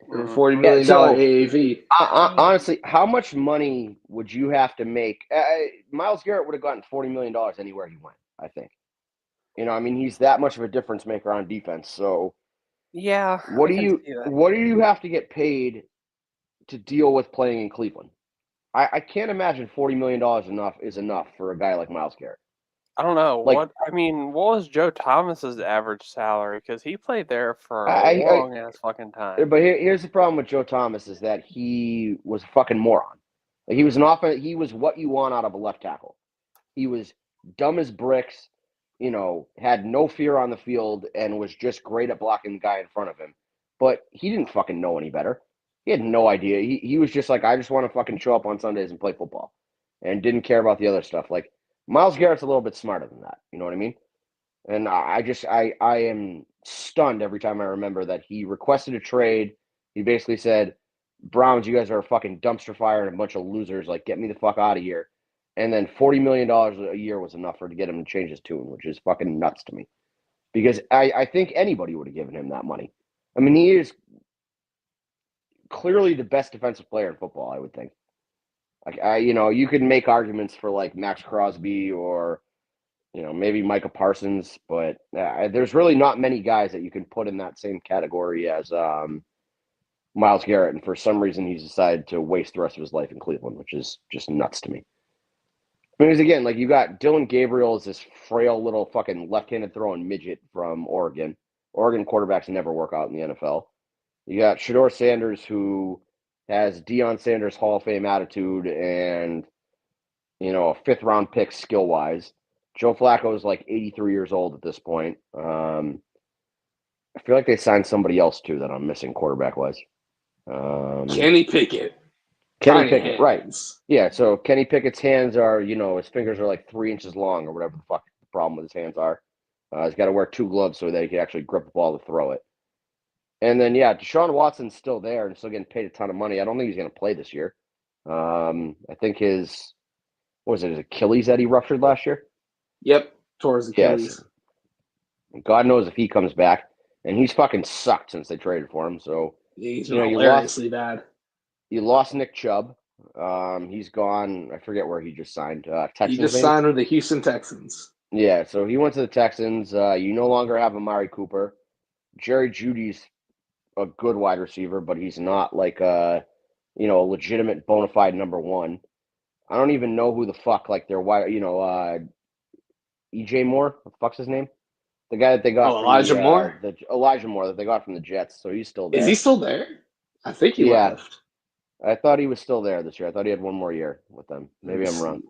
$40 million AAV. Honestly, how much money would you have to make? Myles Garrett would have gotten $40 million anywhere he went, I think. He's that much of a difference maker on defense. So, yeah. What do you have to get paid to deal with playing in Cleveland? I can't imagine $40 million is enough for a guy like Myles Garrett. I don't know. What was Joe Thomas's average salary? Because he played there for a long ass fucking time. But here's the problem with Joe Thomas is that he was a fucking moron. Like, he was he was what you want out of a left tackle. He was dumb as bricks, had no fear on the field, and was just great at blocking the guy in front of him. But he didn't fucking know any better. He had no idea. He was just like, I just want to fucking show up on Sundays and play football. and didn't care about the other stuff. Like Myles Garrett's a little bit smarter than that. You know what I mean? And I am stunned every time I remember that he requested a trade. He basically said, Browns, you guys are a fucking dumpster fire and a bunch of losers. Like, get me the fuck out of here. And then $40 million a year was enough to get him to change his tune, which is fucking nuts to me. Because I think anybody would have given him that money. I mean, he is clearly the best defensive player in football, I would think. Like, you could make arguments for like Max Crosby or, maybe Micah Parsons, but there's really not many guys that you can put in that same category as Myles Garrett. And for some reason, he's decided to waste the rest of his life in Cleveland, which is just nuts to me. Because again, like you got Dylan Gabriel is this frail little fucking left-handed throwing midget from Oregon. Oregon quarterbacks never work out in the NFL. You got Shedeur Sanders, who has Deion Sanders Hall of Fame attitude and, a fifth-round pick skill-wise. Joe Flacco is like 83 years old at this point. I feel like they signed somebody else, too, that I'm missing quarterback-wise. Kenny Pickett. Kenny Tiny Pickett, hands. right. Yeah, so Kenny Pickett's hands are, his fingers are like 3 inches long or whatever the fuck the problem with his hands are. He's got to wear 2 gloves so that he can actually grip the ball to throw it. And then, Deshaun Watson's still there and still getting paid a ton of money. I don't think he's going to play this year. I think his Achilles that he ruptured last year? Yep, towards Achilles. Yes. God knows if he comes back. And he's fucking sucked since they traded for him. So, He's hilariously bad. You lost Nick Chubb. He's gone. I forget where he just signed. Texans. He just signed with the Houston Texans. Yeah, so he went to the Texans. You no longer have Amari Cooper. Jerry Jeudy's a good wide receiver, but he's not like a legitimate bona fide number one. I don't even know who the fuck like their wide. EJ Moore. What the fuck's his name? The guy that they got. Elijah Moore. Elijah Moore that they got from the Jets. So he's still there. Is he still there? I think he left. I thought he was still there this year. I thought he had one more year with them. Maybe I'm wrong.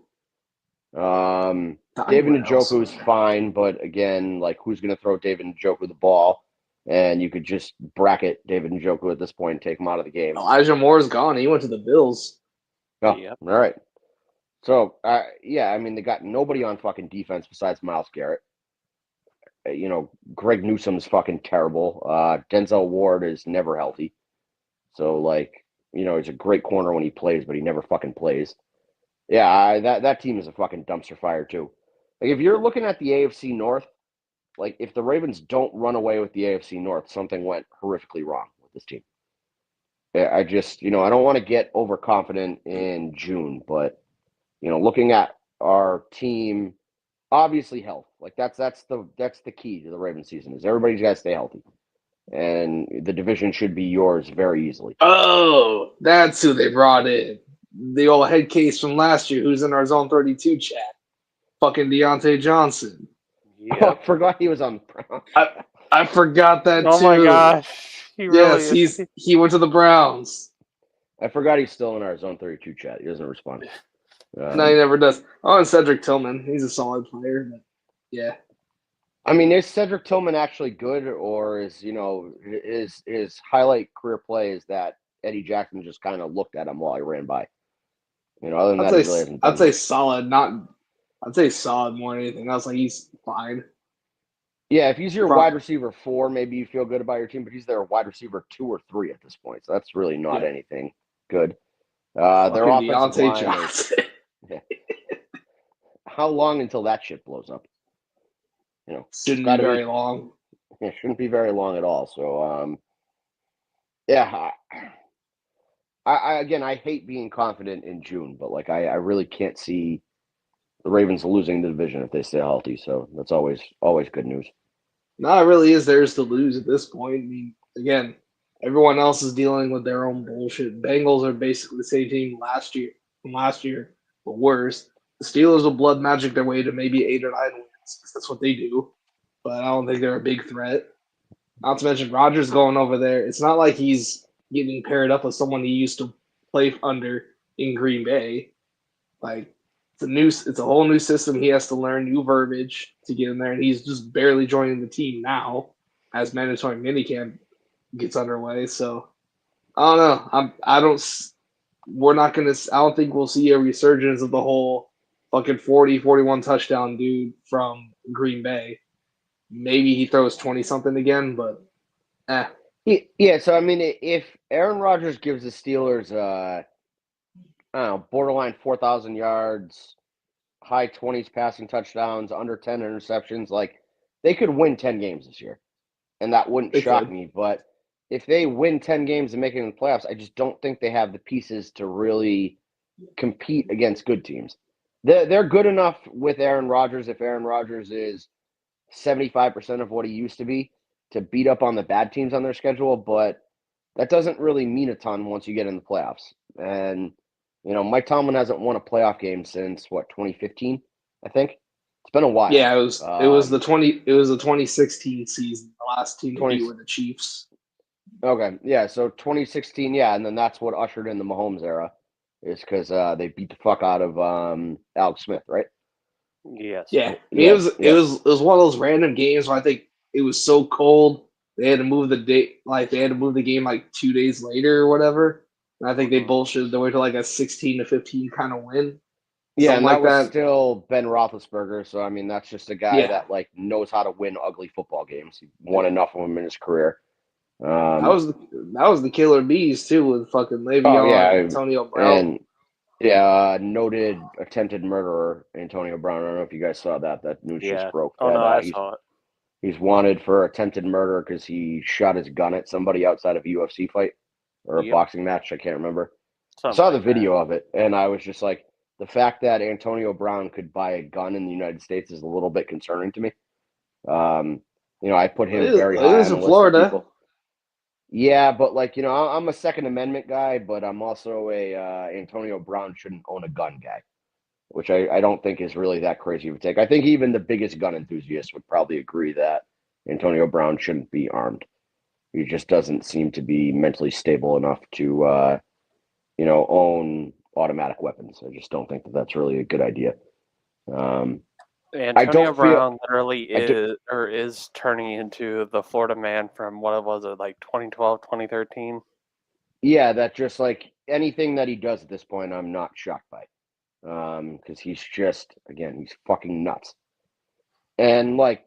David Njoku's fine, but again, like who's going to throw David Njoku the ball? And you could just bracket David Njoku at this point and take him out of the game. Elijah Moore's gone. He went to the Bills. Oh, yep. All right. So, I mean, they got nobody on fucking defense besides Myles Garrett. Greg Newsom's fucking terrible. Denzel Ward is never healthy. So, like, he's a great corner when he plays, but he never fucking plays. Yeah, that team is a fucking dumpster fire, too. Like, if you're looking at the AFC North, like, if the Ravens don't run away with the AFC North, something went horrifically wrong with this team. I just, I don't want to get overconfident in June, but, looking at our team, obviously health. Like, that's the key to the Ravens season is everybody's got to stay healthy. And the division should be yours very easily. Oh, that's who they brought in. The old head case from last year who's in our Zone 32 chat. Fucking Deontay Johnson. Yep. Oh, I forgot he was on the Browns. I forgot that too. Oh my gosh. He went to the Browns. I forgot he's still in our Zone 32 chat. He doesn't respond. No, he never does. Oh, and Cedric Tillman. He's a solid player. But yeah. I mean, is Cedric Tillman actually good, or is his highlight career play is that Eddie Jackson just kind of looked at him while he ran by? Other than that, he really hasn't done I'd say solid. I'd say solid more than anything else. Like he's fine. Yeah, if he's your wide receiver 4, maybe you feel good about your team, but he's their wide receiver 2 or 3 at this point, so that's really not anything good. Their offensive line is, how long until that shit blows up? Shouldn't be very long. It shouldn't be very long at all. So, I hate being confident in June, but like I really can't see the Ravens losing the division if they stay healthy. So that's always good news. No, it really is theirs to lose at this point. I mean, again, everyone else is dealing with their own bullshit. Bengals are basically the same team from last year, but worse. The Steelers will blood magic their way to maybe 8 or 9 wins. That's what they do. But I don't think they're a big threat. Not to mention Rodgers going over there. It's not like he's getting paired up with someone he used to play under in Green Bay. Like it's a whole new system. He has to learn new verbiage to get in there, and he's just barely joining the team now as mandatory minicamp gets underway. So I don't know. we're not gonna. I don't think we'll see a resurgence of the whole fucking 40, 41 touchdown dude from Green Bay. Maybe he throws 20 something again, but eh. Yeah, so I mean, if Aaron Rodgers gives the Steelers, I don't know, borderline 4,000 yards, high 20s passing touchdowns, under 10 interceptions, like they could win 10 games this year, and that wouldn't They shock could. me. But if they win 10 games and make it in the playoffs, I just don't think they have the pieces to really compete against good teams. They're good enough with Aaron Rodgers if Aaron Rodgers is 75% of what he used to beat up on the bad teams on their schedule, but that doesn't really mean a ton once you get in the playoffs. And Mike Tomlin hasn't won a playoff game since what, 2015, I think. It's been a while. Yeah, it was the 2016 season. The last team to 20 beat were the Chiefs. Okay, yeah, so 2016, yeah, and then that's what ushered in the Mahomes era, is because they beat the fuck out of Alex Smith, right? Yes. Yeah, I mean, it Yeah, was it yeah, was it was one of those random games where I think it was so cold they had to move the date, like they had to move the game like 2 days later or whatever. And I think they Mhm. bullshitted their way to like a 16-15 kind of win, yeah, something and that like was that. still Ben Roethlisberger. So I mean, that's just a guy Yeah, that like knows how to win ugly football games. He won enough of them in his career. that Um, was the that was the killer bees too with fucking oh Le'Veon and yeah, Antonio Brown. and yeah, noted attempted murderer Antonio Brown. I don't know if you guys saw that. That news just Yeah. broke Oh no, that I he's saw it. he's wanted for attempted murder because he shot his gun at somebody outside of a UFC fight or a Yep. boxing match. I can't remember. I Something saw the like that. video of it, and I was just like, the fact that Antonio Brown could buy a gun in the United States is a little bit concerning to me. Um, I put him very It high is on the in list of Florida. people. Yeah, but like I'm a Second Amendment guy, but I'm also a Antonio Brown shouldn't own a gun guy, which I don't think is really that crazy of a take. I think even the biggest gun enthusiast would probably agree that Antonio Brown shouldn't be armed. He just doesn't seem to be mentally stable enough to own automatic weapons. I just don't think that that's really a good idea. I Antonio don't feel Brown literally I do, is turning into the Florida man from what was it, like 2012, 2013? yeah, that just like anything that he does at this point, I'm not shocked by. Because he's just again, he's fucking nuts. And like,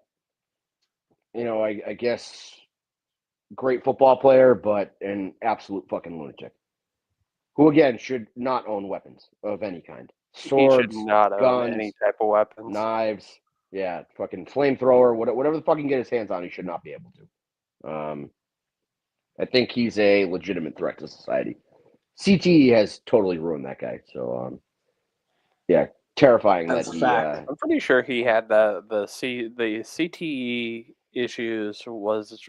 I guess great football player, but an absolute fucking lunatic. Who again should not own weapons of any kind. He should Swords, not own any guns, type of weapons. knives, yeah, fucking flamethrower, whatever the fuck he can get his hands on, he should not be able to. I think he's a legitimate threat to society. CTE has totally ruined that guy. So, yeah, terrifying that That's a he. fact. I'm pretty sure he had the CTE issues was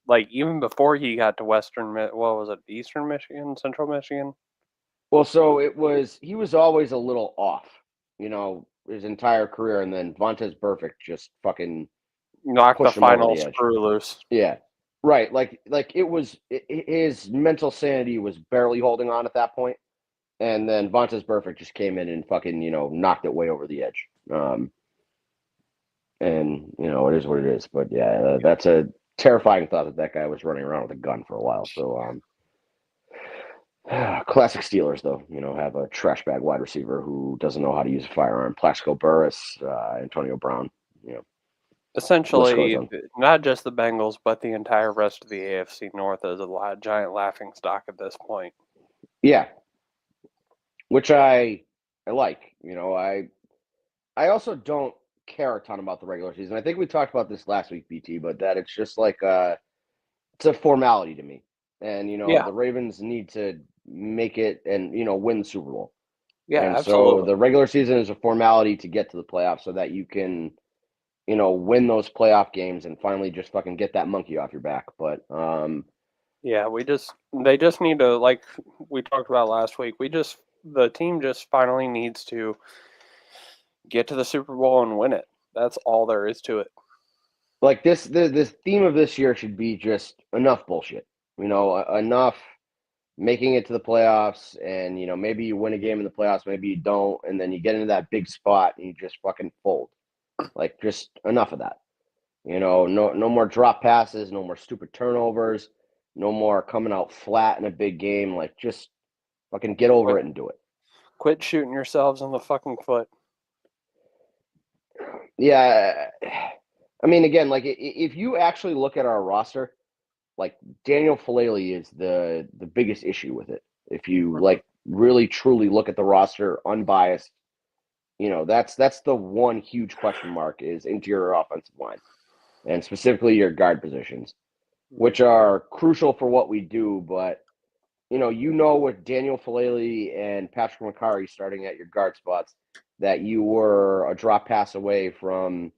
like even before he got to what was it, Eastern Michigan, Central Michigan? Well, so he was always a little off, his entire career, and then Vontez Burfict just fucking Knocked the pushed him over final the edge. screw loose. Yeah, right. Like his mental sanity was barely holding on at that point, and then Vontez Burfict just came in and fucking knocked it way over the edge. And it is what it is. But yeah, that's a terrifying thought that guy was running around with a gun for a while. So classic Steelers though, have a trash bag wide receiver who doesn't know how to use a firearm. Plaxico Burress, Antonio Brown, list goes Essentially, on. not just the Bengals, but the entire rest of the AFC North is a giant laughing stock at this point. Yeah, which I like. I also don't care a ton about the regular season. I think we talked about this last week, BT, but that it's just like it's a formality to me. And Yeah, the Ravens need to make it and win the Super Bowl. yeah, And so absolutely. the regular season is a formality to get to the playoffs so that you can win those playoff games and finally just fucking get that monkey off your back. But Yeah, they just need to, like we talked about last week. The team just finally needs to get to the Super Bowl and win it. That's all there is to it. like the theme of this year should be just enough bullshit. Enough making it to the playoffs, and maybe you win a game in the playoffs, maybe you don't, and then you get into that big spot and you just fucking fold. Like just enough of that. No more drop passes, no more stupid turnovers, no more coming out flat in a big game. Like just Fucking get over it and do it. Quit shooting yourselves in the fucking foot. Yeah, I mean, again, like if you actually look at our roster, like Daniel Falele is the biggest issue with it. If you like really truly look at the roster, unbiased, that's the one huge question mark is interior offensive line, and specifically your guard positions, which are crucial for what we do. But with Daniel Falele and Patrick McCarry starting at your guard spots, that you were a drop pass away from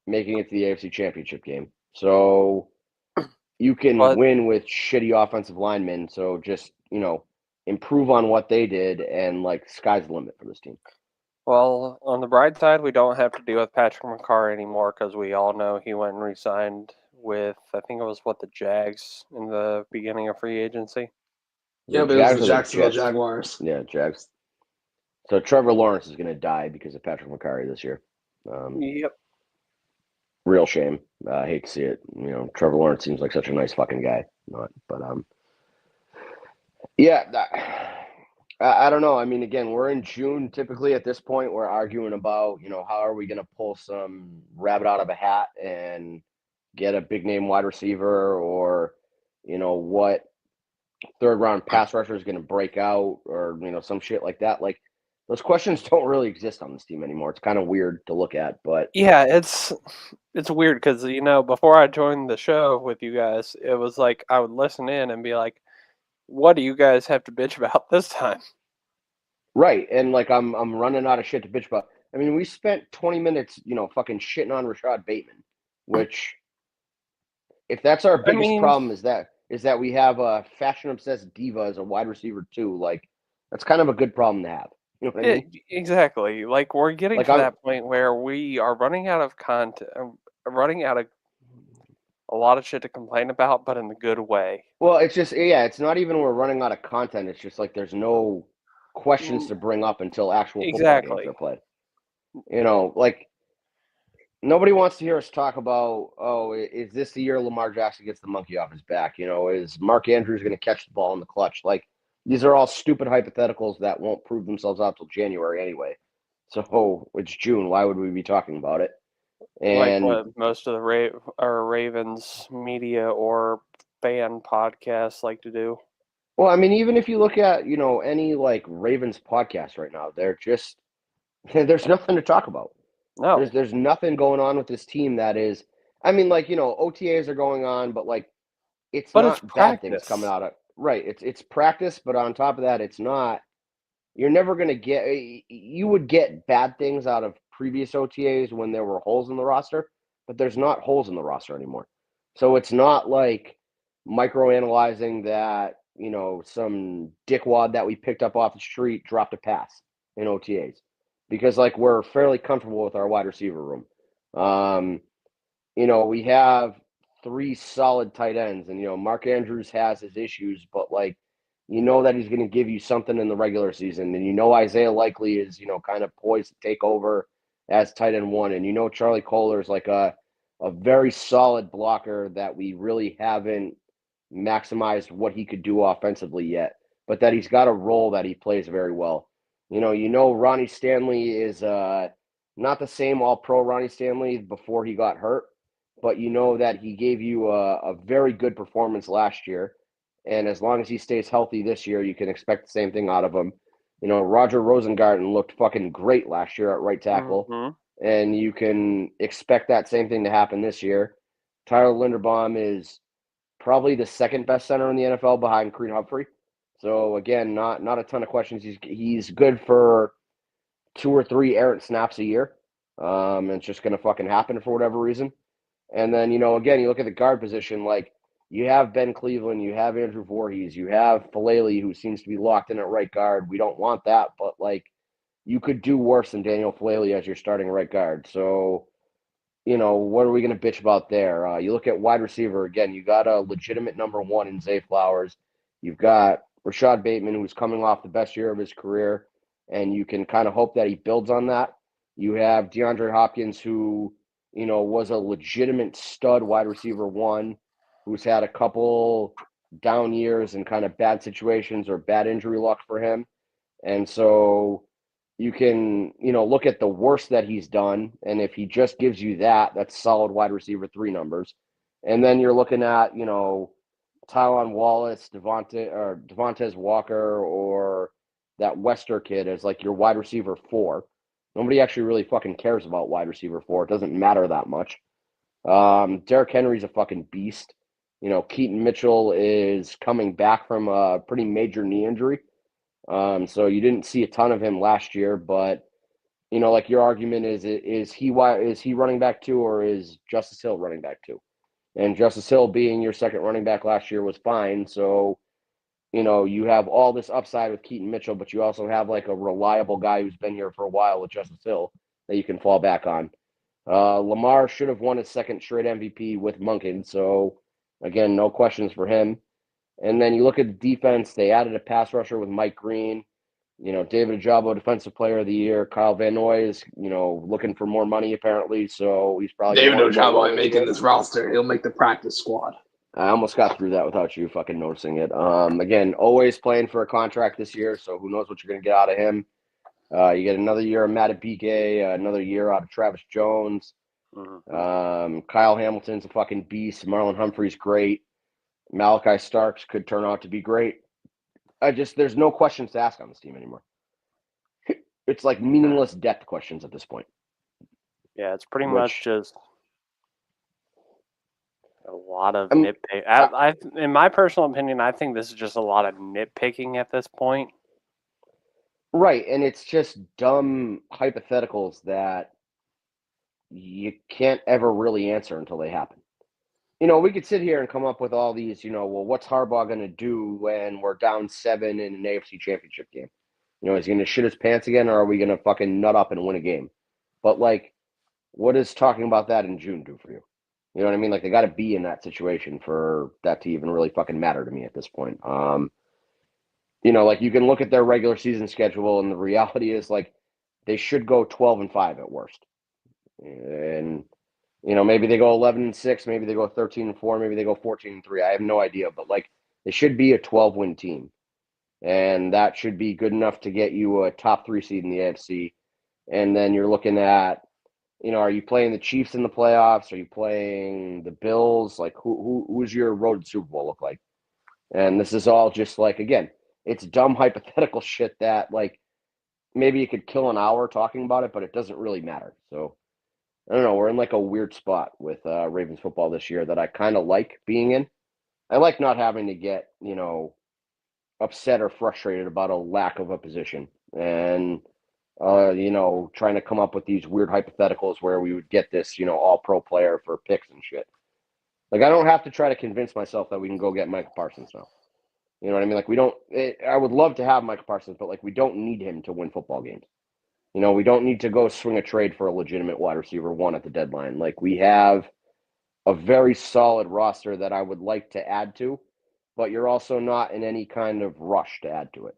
making it to the AFC Championship game. So you can win with shitty offensive linemen. So just, improve on what they did, and like sky's the limit for this team. Well, on the bright side, we don't have to deal with Patrick McCarr anymore because we all know he went and re-signed with, I think it was the Jags in the beginning of free agency. Yeah, but it was the Jacksonville Jaguars. Yeah, Jags. So Trevor Lawrence is going to die because of Patrick McCarry this year. Yep. Real shame. I hate to see it. Trevor Lawrence seems like such a nice fucking guy. I don't know. I mean, again, we're in June. Typically at this point, we're arguing about, how are we going to pull some rabbit out of a hat and get a big name wide receiver, or, what third round pass rusher is going to break out, or, some shit like that. Like, those questions don't really exist on this team anymore. It's kind of weird to look at, but yeah, it's weird because before I joined the show with you guys, it was like I would listen in and be like, "What do you guys have to bitch about this time?" Right, and like I'm running out of shit to bitch about. I mean, we spent 20 minutes, fucking shitting on Rashad Bateman, which, if that's our biggest problem, is that we have a fashion obsessed diva as a wide receiver too. Like, that's kind of a good problem to have. You know what I mean? Exactly. Like, we're getting to that point where we are running out of content, running out of a lot of shit to complain about, but in the good way. Well, it's just, it's not even we're running out of content. It's just like there's no questions to bring up until actual football games are played. Like, nobody wants to hear us talk about, is this the year Lamar Jackson gets the monkey off his back? Is Mark Andrews going to catch the ball in the clutch? Like, these are all stupid hypotheticals that won't prove themselves out till January anyway. So it's June. Why would we be talking about it? And like what most of the Ravens media or fan podcasts like to do. Well, I mean, even if you look at, any like Ravens podcast right now, there's nothing to talk about. No. There's nothing going on with this team that is, I mean, like, OTAs are going on, but like, it's not bad things coming out of, right. It's practice, but on top of that, it's not, you're never going to get, you would get bad things out of previous OTAs when there were holes in the roster, but there's not holes in the roster anymore. So it's not like microanalyzing that, some dickwad that we picked up off the street dropped a pass in OTAs, because like we're fairly comfortable with our wide receiver room. We have 3 solid tight ends, and Mark Andrews has his issues, but like, that he's going to give you something in the regular season, and Isaiah Likely is kind of poised to take over as tight end 1, and Charlie Kohler is like a very solid blocker that we really haven't maximized what he could do offensively yet, but that he's got a role that he plays very well. Ronnie Stanley is not the same all-pro Ronnie Stanley before he got hurt, but that he gave you a very good performance last year, and as long as he stays healthy this year, you can expect the same thing out of him. Roger Rosengarten looked fucking great last year at right tackle, and you can expect that same thing to happen this year. Tyler Linderbaum is probably the second best center in the NFL behind Creed Humphrey. So again, not a ton of questions. He's good for 2 or 3 errant snaps a year. It's just going to fucking happen for whatever reason. And then, again, you look at the guard position, like you have Ben Cleveland, you have Andrew Voorhees, you have Falele, who seems to be locked in at right guard. We don't want that, but like you could do worse than Daniel Falele as your starting right guard. So, what are we going to bitch about there? You look at wide receiver, again, you got a legitimate number 1 in Zay Flowers. You've got Rashad Bateman, who's coming off the best year of his career, and you can kind of hope that he builds on that. You have DeAndre Hopkins, who, was a legitimate stud wide receiver 1, who's had a couple down years and kind of bad situations or bad injury luck for him. And so you can, look at the worst that he's done. And if he just gives you that, that's solid wide receiver 3 numbers. And then you're looking at, Tylan Wallace, Devontae Walker, or that Wester kid as like your wide receiver 4. Nobody actually really fucking cares about wide receiver 4. It doesn't matter that much. Derrick Henry's a fucking beast. Keaton Mitchell is coming back from a pretty major knee injury. So you didn't see a ton of him last year, but like your argument is he running back 2 or is Justice Hill running back 2? And Justice Hill being your second running back last year was fine. So, you have all this upside with Keaton Mitchell, but you also have like a reliable guy who's been here for a while with Justice Hill that you can fall back on. Lamar should have won his second straight MVP with Monken. So, again, no questions for him. And then you look at the defense, they added a pass rusher with Mike Green. David Ojabo, Defensive Player of the Year. Kyle Van Noy is, looking for more money apparently, so he's probably David Ojabo ain't making this roster. He'll make the practice squad. I almost got through that without you fucking noticing it. Again, always playing for a contract this year, so who knows what you're going to get out of him. You get another year of Matt Abike, another year out of Travis Jones. Kyle Hamilton's a fucking beast. Marlon Humphrey's great. Malachi Starks could turn out to be great. There's no questions to ask on this team anymore. It's like meaningless depth questions at this point. Yeah, it's pretty much just a lot of nitpick. In my personal opinion, I think this is just a lot of nitpicking at this point. Right, and it's just dumb hypotheticals that you can't ever really answer until they happen. We could sit here and come up with all these, what's Harbaugh going to do when we're down 7 in an AFC championship game? Is he going to shit his pants again, or are we going to fucking nut up and win a game? But, like, what does talking about that in June do for you? You know what I mean? Like, they got to be in that situation for that to even really fucking matter to me at this point. Like, you can look at their regular season schedule, and the reality is, like, they should go 12-5 at worst. And maybe they go 11-6, maybe they go 13-4, maybe they go 14-3. I have no idea, but like they should be a 12-win team, and that should be good enough to get you a top 3 seed in the AFC. And then you're looking at, are you playing the Chiefs in the playoffs? Are you playing the Bills? Like who's your road to Super Bowl look like? And this is all just like, again, it's dumb hypothetical shit that like maybe you could kill an hour talking about it, but it doesn't really matter. So. I don't know. We're in like a weird spot with Ravens football this year that I kind of like being in. I like not having to get, upset or frustrated about a lack of a position and, trying to come up with these weird hypotheticals where we would get this, all-pro player for picks and shit. Like, I don't have to try to convince myself that we can go get Michael Parsons now. You know what I mean? Like, I would love to have Michael Parsons, but, like, we don't need him to win football games. We don't need to go swing a trade for a legitimate wide receiver 1 at the deadline. Like, we have a very solid roster that I would like to add to, but you're also not in any kind of rush to add to it.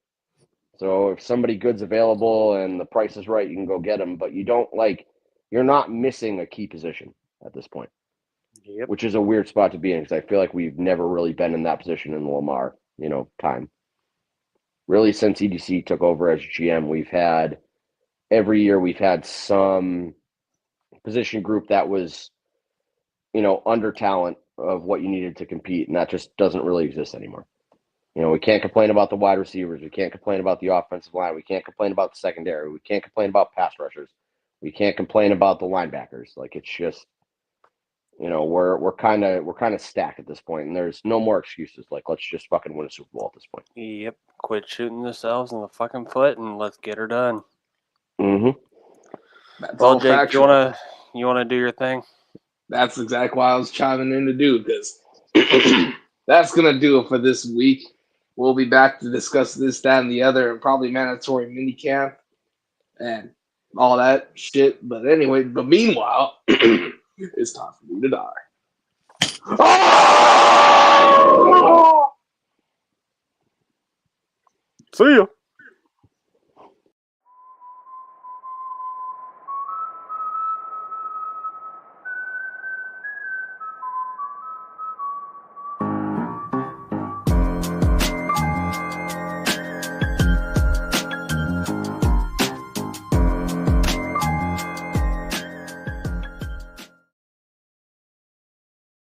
So if somebody good's available and the price is right, you can go get them, but you're not missing a key position at this point, which is a weird spot to be in because I feel like we've never really been in that position in the Lamar, time. Really, since EDC took over as GM, every year we've had some position group that was, under talent of what you needed to compete, and that just doesn't really exist anymore. We can't complain about the wide receivers. We can't complain about the offensive line. We can't complain about the secondary. We can't complain about pass rushers. We can't complain about the linebackers. Like, it's just, we're kind of stacked at this point, and there's no more excuses. Like, let's just fucking win a Super Bowl at this point. Yep. Quit shooting yourselves in the fucking foot and let's get her done. Mm-hmm. That's well, all Jake, factual. you wanna do your thing? That's exactly what I was chiming in to do, because that's going to do it for this week. We'll be back to discuss this, that, and the other, and probably mandatory minicamp and all that shit. But anyway, meanwhile, it's time for me to die. See ya.